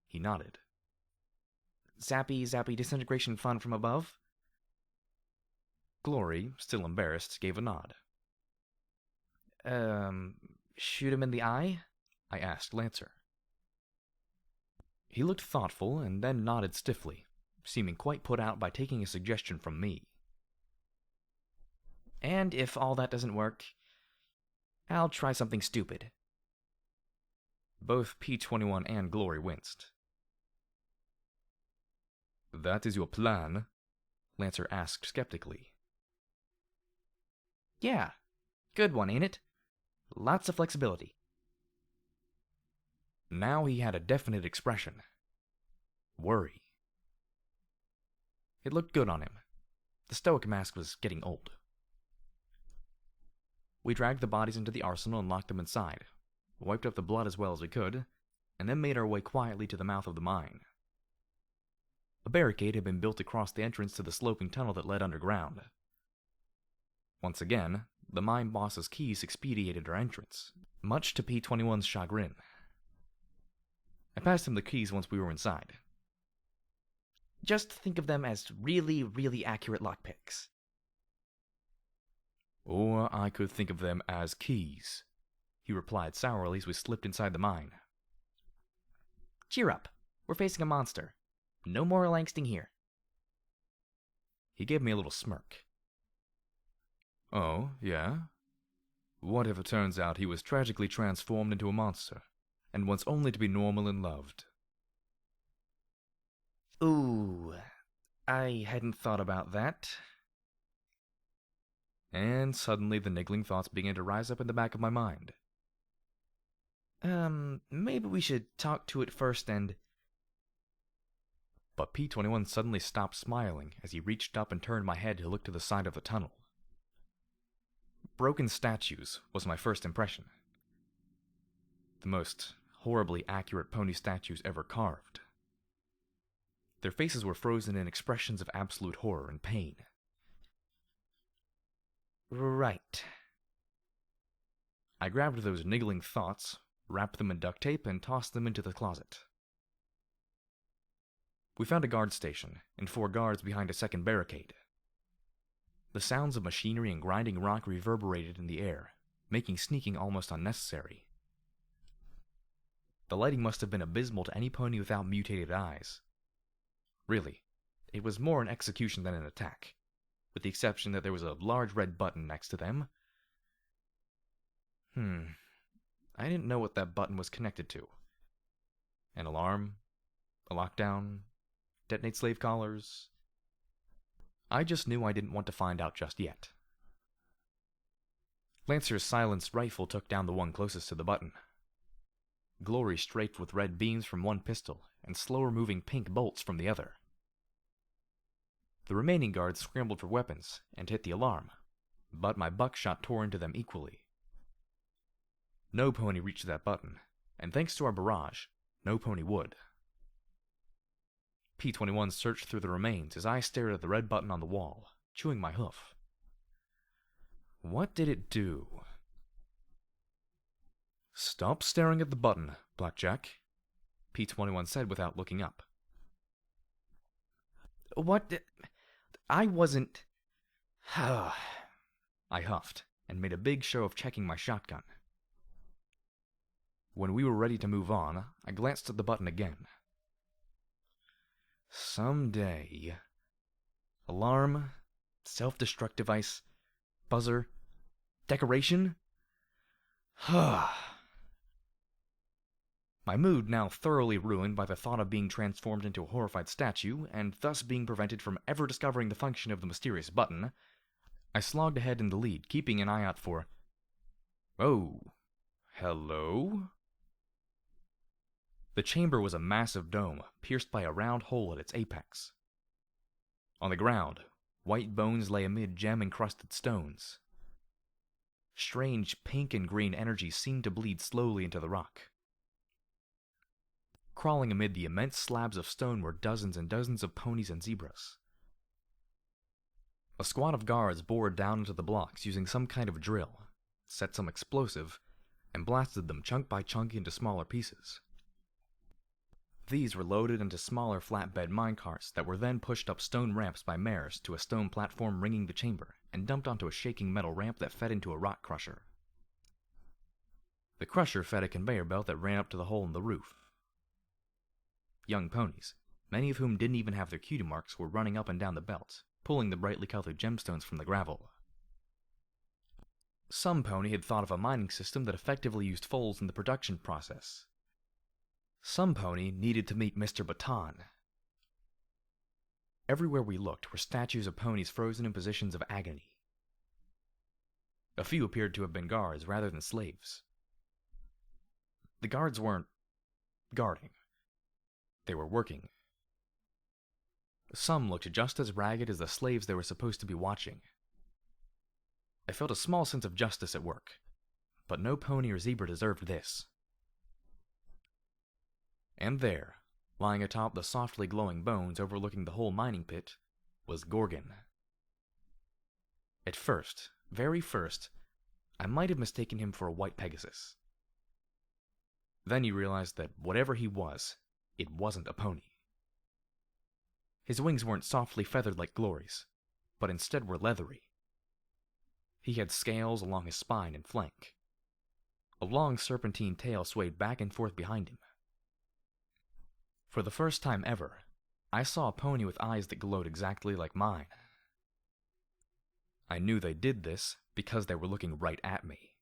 He nodded. Zappy disintegration fun from above? Glory, still embarrassed, gave a nod. Shoot him in the eye? I asked Lancer. He looked thoughtful and then nodded stiffly, seeming quite put out by taking a suggestion from me. And if all that doesn't work, I'll try something stupid. Both P-21 and Glory winced. That is your plan? Lancer asked skeptically. Yeah, good one, ain't it? Lots of flexibility. Now he had a definite expression. Worry. It looked good on him. The stoic mask was getting old. We dragged the bodies into the arsenal and locked them inside, wiped up the blood as well as we could, and then made our way quietly to the mouth of the mine. A barricade had been built across the entrance to the sloping tunnel that led underground. Once again, the mine boss's keys expedited our entrance, much to P-21's chagrin. I passed him the keys once we were inside. Just think of them as really, really accurate lockpicks. Or I could think of them as keys, he replied sourly as we slipped inside the mine. Cheer up. We're facing a monster. No more Langston here. He gave me a little smirk. Oh, yeah? What if it turns out he was tragically transformed into a monster, and wants only to be normal and loved? Ooh, I hadn't thought about that. And suddenly the niggling thoughts began to rise up in the back of my mind. Maybe we should talk to it first and... But P-21 suddenly stopped smiling as he reached up and turned my head to look to the side of the tunnel. Broken statues was my first impression. The most horribly accurate pony statues ever carved. Their faces were frozen in expressions of absolute horror and pain. Right. I grabbed those niggling thoughts, wrapped them in duct tape, and tossed them into the closet. We found a guard station, and 4 guards behind a second barricade. The sounds of machinery and grinding rock reverberated in the air, making sneaking almost unnecessary. The lighting must have been abysmal to any pony without mutated eyes. Really, it was more an execution than an attack, with the exception that there was a large red button next to them. I didn't know what that button was connected to. An alarm? A lockdown? Detonate slave collars? I just knew I didn't want to find out just yet. Lancer's silenced rifle took down the one closest to the button. Glory strafed with red beams from one pistol and slower-moving pink bolts from the other. The remaining guards scrambled for weapons and hit the alarm, but my buckshot tore into them equally. No pony reached that button, and thanks to our barrage, no pony would. P-21 searched through the remains as I stared at the red button on the wall, chewing my hoof. What did it do? Stop staring at the button, Blackjack, P-21 said without looking up. What? I wasn't... I huffed, and made a big show of checking my shotgun. When we were ready to move on, I glanced at the button again. Someday... Alarm, self-destruct device, buzzer, decoration? My mood now thoroughly ruined by the thought of being transformed into a horrified statue, and thus being prevented from ever discovering the function of the mysterious button, I slogged ahead in the lead, keeping an eye out for... Oh, hello? The chamber was a massive dome, pierced by a round hole at its apex. On the ground, white bones lay amid gem-encrusted stones. Strange pink and green energy seemed to bleed slowly into the rock. Crawling amid the immense slabs of stone were dozens and dozens of ponies and zebras. A squad of guards bored down into the blocks using some kind of drill, set some explosive, and blasted them chunk by chunk into smaller pieces. These were loaded into smaller flatbed minecarts that were then pushed up stone ramps by mares to a stone platform ringing the chamber, and dumped onto a shaking metal ramp that fed into a rock crusher. The crusher fed a conveyor belt that ran up to the hole in the roof. Young ponies, many of whom didn't even have their cutie marks, were running up and down the belt, pulling the brightly colored gemstones from the gravel. Some pony had thought of a mining system that effectively used foals in the production process. Some pony needed to meet Mr. Baton. Everywhere we looked were statues of ponies frozen in positions of agony. A few appeared to have been guards rather than slaves. The guards weren't guarding. They were working. Some looked just as ragged as the slaves they were supposed to be watching. I felt a small sense of justice at work, but no pony or zebra deserved this. And there, lying atop the softly glowing bones overlooking the whole mining pit, was Gorgon. At first, very first, I might have mistaken him for a white Pegasus. Then you realized that whatever he was, it wasn't a pony. His wings weren't softly feathered like Glory's, but instead were leathery. He had scales along his spine and flank. A long serpentine tail swayed back and forth behind him. For the first time ever, I saw a pony with eyes that glowed exactly like mine. I knew they did this because they were looking right at me.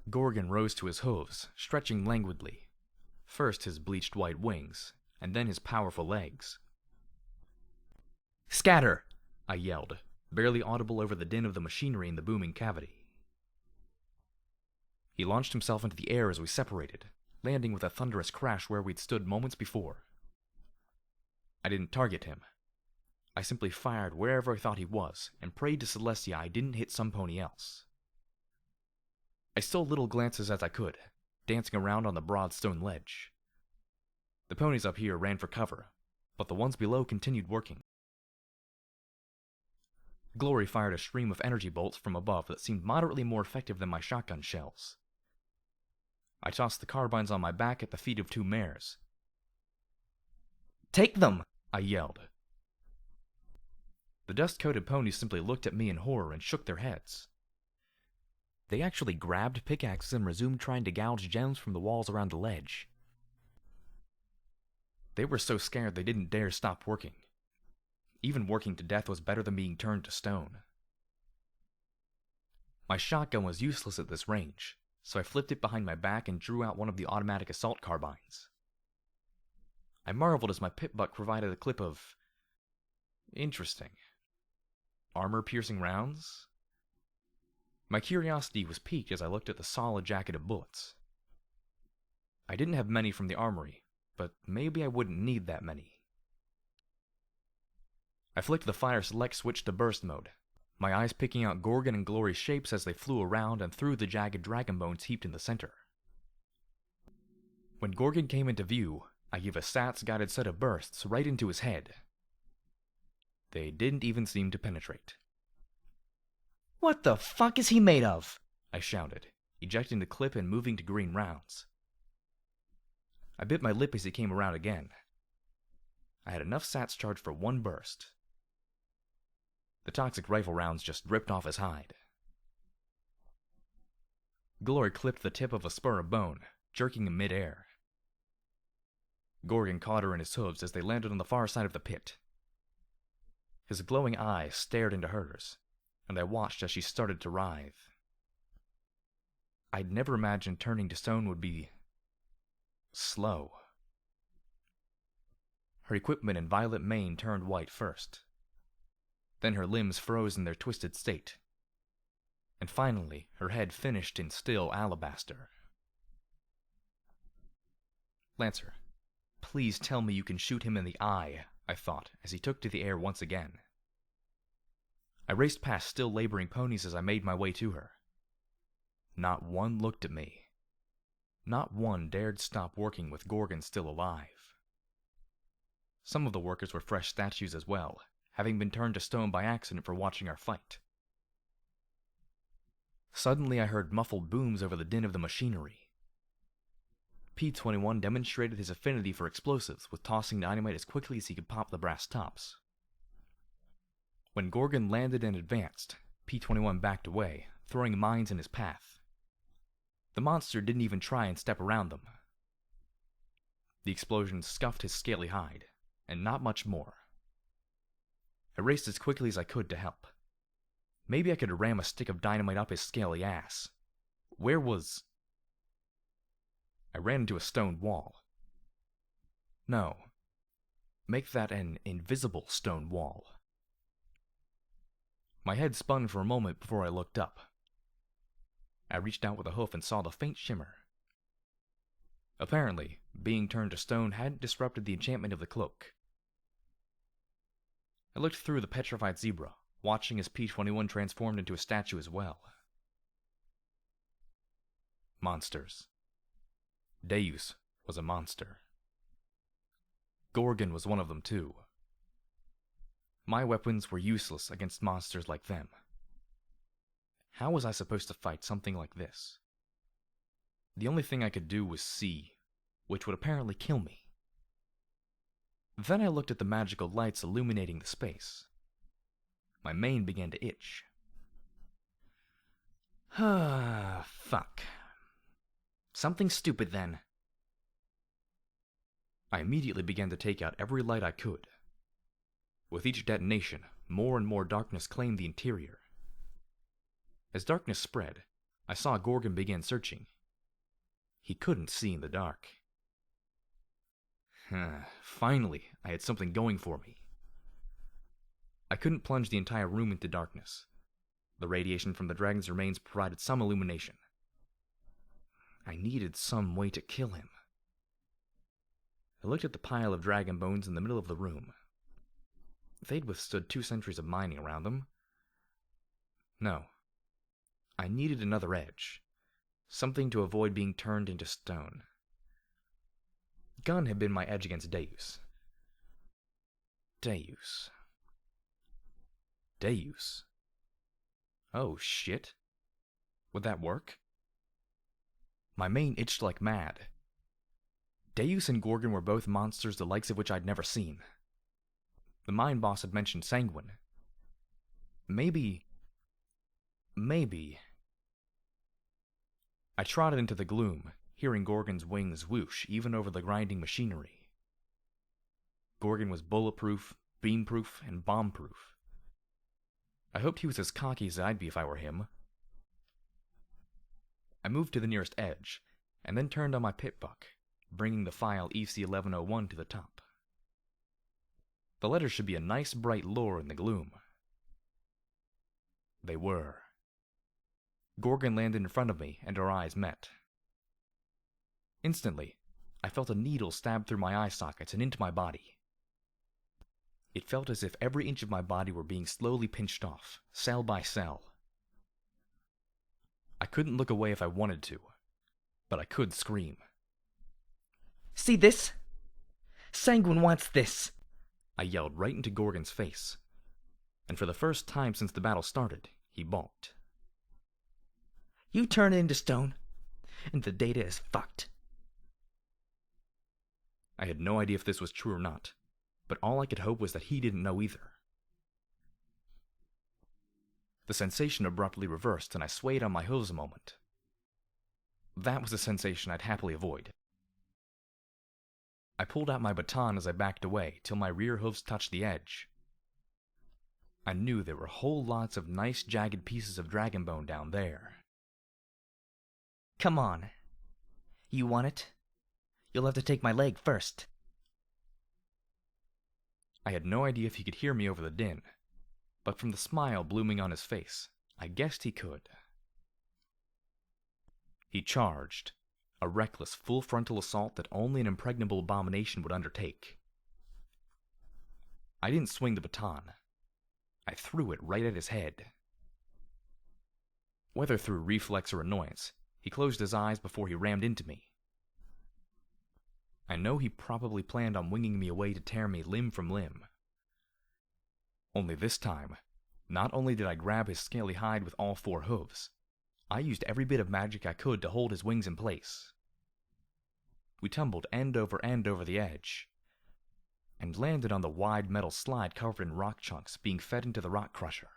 Gorgon rose to his hooves, stretching languidly. First his bleached white wings, and then his powerful legs. "Scatter!" I yelled, barely audible over the din of the machinery in the booming cavity. He launched himself into the air as we separated, landing with a thunderous crash where we'd stood moments before. I didn't target him. I simply fired wherever I thought he was, and prayed to Celestia I didn't hit some pony else. I stole little glances as I could, dancing around on the broad stone ledge. The ponies up here ran for cover, but the ones below continued working. Glory fired a stream of energy bolts from above that seemed moderately more effective than my shotgun shells. I tossed the carbines on my back at the feet of two mares. "Take them!" I yelled. The dust-coated ponies simply looked at me in horror and shook their heads. They actually grabbed pickaxes and resumed trying to gouge gems from the walls around the ledge. They were so scared they didn't dare stop working. Even working to death was better than being turned to stone. My shotgun was useless at this range, so I flipped it behind my back and drew out one of the automatic assault carbines. I marveled as my pit buck provided a clip of... interesting. Armor-piercing rounds? My curiosity was piqued as I looked at the solid jacket of bullets. I didn't have many from the armory, but maybe I wouldn't need that many. I flicked the fire select switch to burst mode, my eyes picking out Gorgon and Glory's shapes as they flew around and through the jagged dragon bones heaped in the center. When Gorgon came into view, I gave a SATS-guided set of bursts right into his head. They didn't even seem to penetrate. "What the fuck is he made of?" I shouted, ejecting the clip and moving to green rounds. I bit my lip as he came around again. I had enough SATs charged for one burst. The toxic rifle rounds just ripped off his hide. Glory clipped the tip of a spur of bone, jerking in midair. Gorgon caught her in his hooves as they landed on the far side of the pit. His glowing eyes stared into hers, and I watched as she started to writhe. I'd never imagined turning to stone would be... slow. Her equipment and violet mane turned white first. Then her limbs froze in their twisted state. And finally, her head finished in still alabaster. "Lancer, please tell me you can shoot him in the eye," I thought, as he took to the air once again. I raced past still laboring ponies as I made my way to her. Not one looked at me. Not one dared stop working with Gorgon still alive. Some of the workers were fresh statues as well, having been turned to stone by accident for watching our fight. Suddenly I heard muffled booms over the din of the machinery. P-21 demonstrated his affinity for explosives with tossing dynamite as quickly as he could pop the brass tops. When Gorgon landed and advanced, P-21 backed away, throwing mines in his path. The monster didn't even try and step around them. The explosion scuffed his scaly hide, and not much more. I raced as quickly as I could to help. Maybe I could ram a stick of dynamite up his scaly ass. Where was... I ran into a stone wall. No. Make that an invisible stone wall. My head spun for a moment before I looked up. I reached out with a hoof and saw the faint shimmer. Apparently, being turned to stone hadn't disrupted the enchantment of the cloak, I looked through the petrified zebra, watching as P-21 transformed into a statue as well. Monsters. Deus was a monster. Gorgon was one of them too. My weapons were useless against monsters like them. How was I supposed to fight something like this? The only thing I could do was see, which would apparently kill me. Then I looked at the magical lights illuminating the space. My mane began to itch. Fuck. Something stupid then. I immediately began to take out every light I could. With each detonation, more and more darkness claimed the interior. As darkness spread, I saw Gorgon begin searching. He couldn't see in the dark. Finally, I had something going for me. I couldn't plunge the entire room into darkness. The radiation from the dragon's remains provided some illumination. I needed some way to kill him. I looked at the pile of dragon bones in the middle of the room. They'd withstood 2 centuries of mining around them. No. I needed another edge. Something to avoid being turned into stone. Gun had been my edge against Deus. Deus. Oh, shit. Would that work? My mane itched like mad. Deus and Gorgon were both monsters the likes of which I'd never seen. The mine boss had mentioned sanguine. Maybe. I trotted into the gloom, hearing Gorgon's wings whoosh even over the grinding machinery. Gorgon was bulletproof, beam-proof, and bomb-proof. I hoped he was as cocky as I'd be if I were him. I moved to the nearest edge, and then turned on my pit buck, bringing the file EC1101 to the top. The letters should be a nice bright lure in the gloom. They were. Gorgon landed in front of me, and our eyes met. Instantly, I felt a needle stab through my eye sockets and into my body. It felt as if every inch of my body were being slowly pinched off, cell by cell. I couldn't look away if I wanted to, but I could scream. See this? Sanguine wants this! I yelled right into Gorgon's face, and for the first time since the battle started, he balked. You turn it into stone, and the data is fucked. I had no idea if this was true or not, but all I could hope was that he didn't know either. The sensation abruptly reversed, and I swayed on my hooves a moment. That was a sensation I'd happily avoid. I pulled out my baton as I backed away, till my rear hooves touched the edge. I knew there were whole lots of nice jagged pieces of dragon bone down there. Come on. You want it? You'll have to take my leg first. I had no idea if he could hear me over the din, but from the smile blooming on his face, I guessed he could. He charged, a reckless, full-frontal assault that only an impregnable abomination would undertake. I didn't swing the baton. I threw it right at his head. Whether through reflex or annoyance, he closed his eyes before he rammed into me. I know he probably planned on winging me away to tear me limb from limb. Only this time, not only did I grab his scaly hide with all 4 hooves, I used every bit of magic I could to hold his wings in place. We tumbled end over the edge, and landed on the wide metal slide covered in rock chunks being fed into the rock crusher.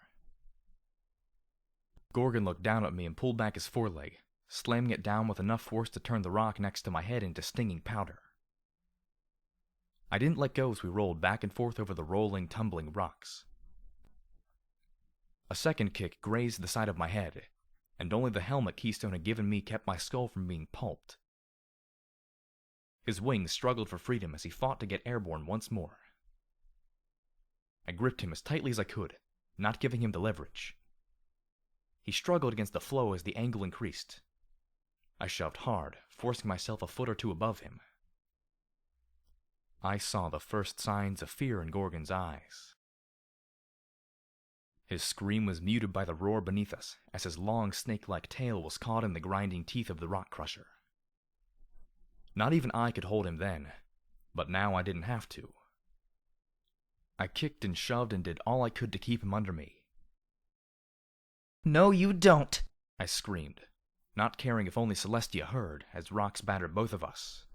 Gorgon looked down at me and pulled back his foreleg, slamming it down with enough force to turn the rock next to my head into stinging powder. I didn't let go as we rolled back and forth over the rolling, tumbling rocks. A second kick grazed the side of my head, and only the helmet Keystone had given me kept my skull from being pulped. His wings struggled for freedom as he fought to get airborne once more. I gripped him as tightly as I could, not giving him the leverage. He struggled against the flow as the angle increased. I shoved hard, forcing myself a foot or 2 above him. I saw the first signs of fear in Gorgon's eyes. His scream was muted by the roar beneath us as his long snake-like tail was caught in the grinding teeth of the rock crusher. Not even I could hold him then, but now I didn't have to. I kicked and shoved and did all I could to keep him under me. "No, you don't!" I screamed, not caring if only Celestia heard, as rocks battered both of us.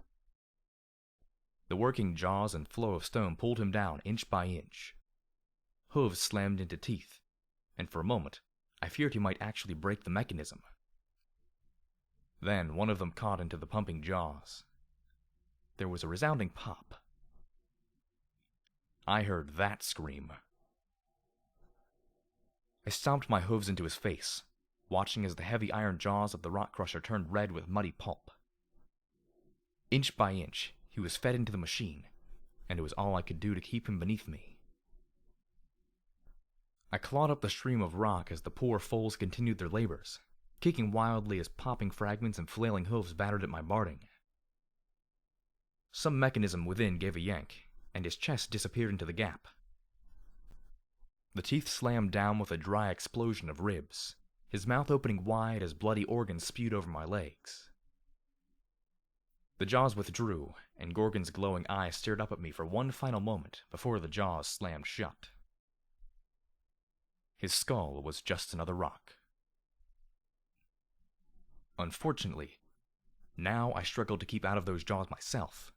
The working jaws and flow of stone pulled him down inch by inch. Hooves slammed into teeth, and for a moment, I feared he might actually break the mechanism. Then one of them caught into the pumping jaws. There was a resounding pop. I heard that scream. I stomped my hooves into his face, watching as the heavy iron jaws of the rock crusher turned red with muddy pulp. Inch by inch, he was fed into the machine, and it was all I could do to keep him beneath me. I clawed up the stream of rock as the poor foals continued their labors, kicking wildly as popping fragments and flailing hooves battered at my barding. Some mechanism within gave a yank, and his chest disappeared into the gap. The teeth slammed down with a dry explosion of ribs, his mouth opening wide as bloody organs spewed over my legs. The jaws withdrew, and Gorgon's glowing eyes stared up at me for one final moment before the jaws slammed shut. His skull was just another rock. Unfortunately, now I struggled to keep out of those jaws myself.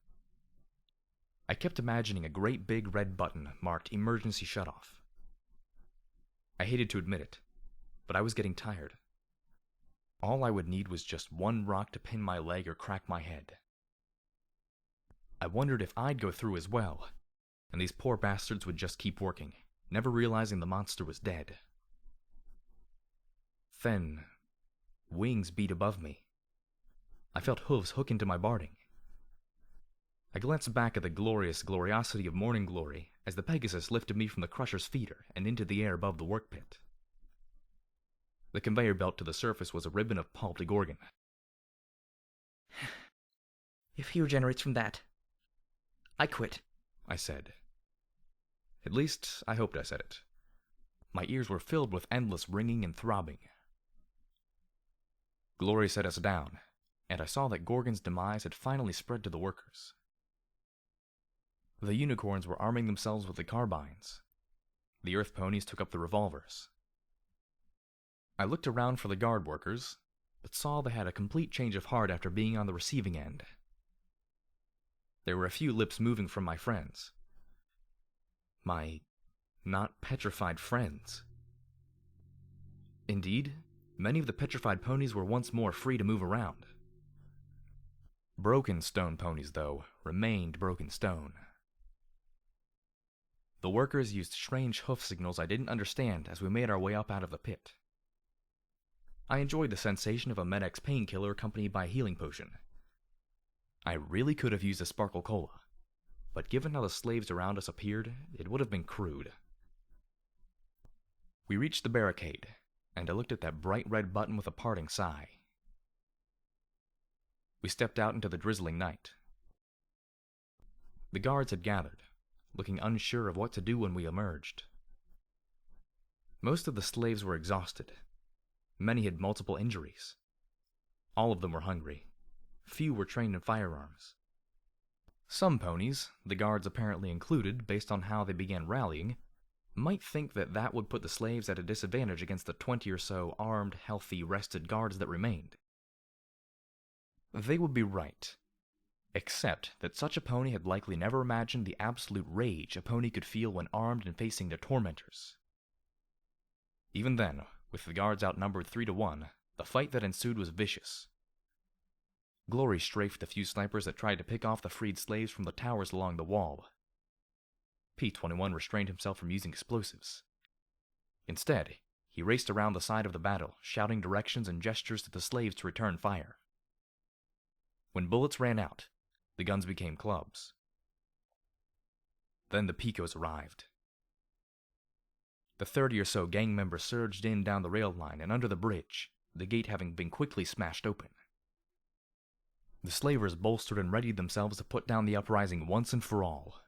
I kept imagining a great big red button marked emergency shutoff. I hated to admit it, but I was getting tired. All I would need was just one rock to pin my leg or crack my head. I wondered if I'd go through as well, and these poor bastards would just keep working, never realizing the monster was dead. Then, wings beat above me. I felt hooves hook into my barding. I glanced back at the glorious gloriosity of morning glory as the Pegasus lifted me from the crusher's feeder and into the air above the work pit. The conveyor belt to the surface was a ribbon of pulped Gorgon. "If he regenerates from that, I quit," I said. At least, I hoped I said it. My ears were filled with endless ringing and throbbing. Glory set us down, and I saw that Gorgon's demise had finally spread to the workers. The unicorns were arming themselves with the carbines. The earth ponies took up the revolvers. I looked around for the guard workers, but saw they had a complete change of heart after being on the receiving end. There were a few lips moving from my friends. My not petrified friends. Indeed, many of the petrified ponies were once more free to move around. Broken stone ponies, though, remained broken stone. The workers used strange hoof signals I didn't understand as we made our way up out of the pit. I enjoyed the sensation of a Med-X painkiller accompanied by a healing potion. I really could have used a Sparkle Cola, but given how the slaves around us appeared, it would have been crude. We reached the barricade, and I looked at that bright red button with a parting sigh. We stepped out into the drizzling night. The guards had gathered, looking unsure of what to do when we emerged. Most of the slaves were exhausted. Many had multiple injuries. All of them were hungry. Few were trained in firearms. Some ponies, the guards apparently included based on how they began rallying, might think that that would put the slaves at a disadvantage against the 20 or so armed, healthy, rested guards that remained. They would be right. Except that such a pony had likely never imagined the absolute rage a pony could feel when armed and facing their tormentors. Even then, with the guards outnumbered 3-1, the fight that ensued was vicious. Glory strafed the few snipers that tried to pick off the freed slaves from the towers along the wall. P-21 restrained himself from using explosives. Instead, he raced around the side of the battle, shouting directions and gestures to the slaves to return fire. When bullets ran out, the guns became clubs. Then the Picos arrived. The 30 or so gang members surged in down the rail line and under the bridge, the gate having been quickly smashed open. The slavers bolstered and readied themselves to put down the uprising once and for all.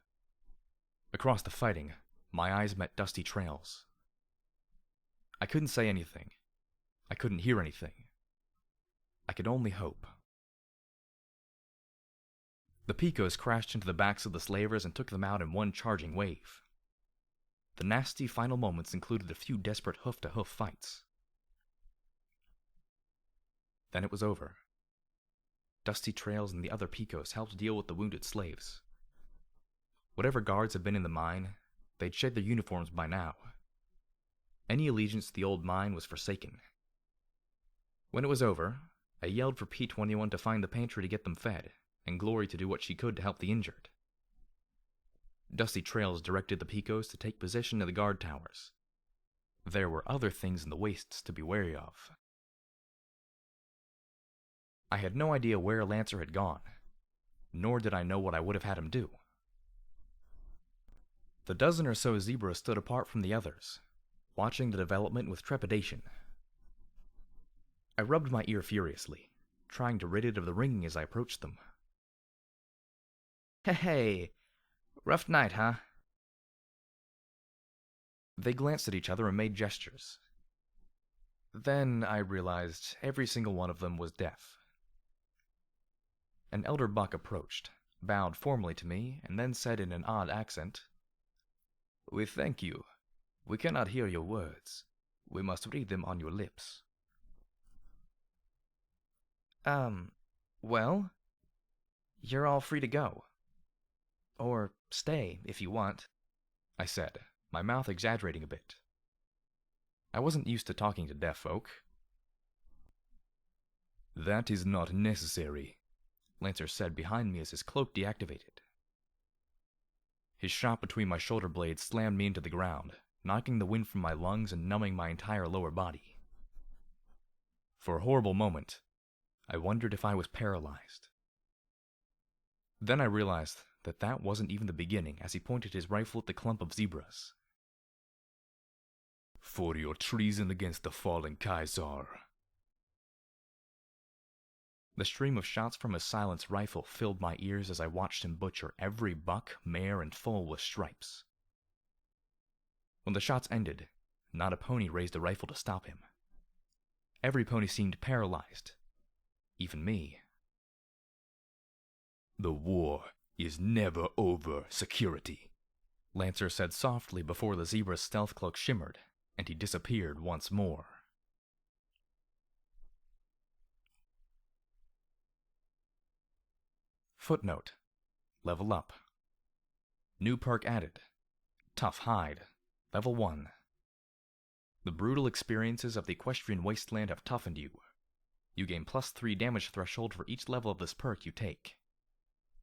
Across the fighting, my eyes met dusty trails. I couldn't say anything. I couldn't hear anything. I could only hope. The Picos crashed into the backs of the slavers and took them out in one charging wave. The nasty final moments included a few desperate hoof-to-hoof fights. Then it was over. Dusty Trails and the other Picos helped deal with the wounded slaves. Whatever guards had been in the mine, they'd shed their uniforms by now. Any allegiance to the old mine was forsaken. When it was over, I yelled for P-21 to find the pantry to get them fed, and Glory to do what she could to help the injured. Dusty Trails directed the Picos to take position in the guard towers. There were other things in the wastes to be wary of. I had no idea where Lancer had gone, nor did I know what I would have had him do. The dozen or so zebras stood apart from the others, watching the development with trepidation. I rubbed my ear furiously, trying to rid it of the ringing as I approached them. Hey, rough night, huh? They glanced at each other and made gestures. Then I realized every single one of them was deaf. An elder buck approached, bowed formally to me, and then said in an odd accent, "We thank you. We cannot hear your words. We must read them on your lips." Well, you're all free to go. Or stay, if you want, I said, my mouth exaggerating a bit. I wasn't used to talking to deaf folk. "That is not necessary," Lancer said behind me as his cloak deactivated. His shot between my shoulder blades slammed me into the ground, knocking the wind from my lungs and numbing my entire lower body. For a horrible moment, I wondered if I was paralyzed. Then I realized that that wasn't even the beginning as he pointed his rifle at the clump of zebras. "For your treason against the fallen Kaiser." The stream of shots from his silenced rifle filled my ears as I watched him butcher every buck, mare, and foal with stripes. When the shots ended, not a pony raised a rifle to stop him. Every pony seemed paralyzed. Even me. "The war is never over, security," Lancer said softly before the zebra's stealth cloak shimmered, and he disappeared once more. Footnote: Level up. New perk added. Tough Hide. Level 1. The brutal experiences of the Equestrian Wasteland have toughened you. You gain +3 damage threshold for each level of this perk you take.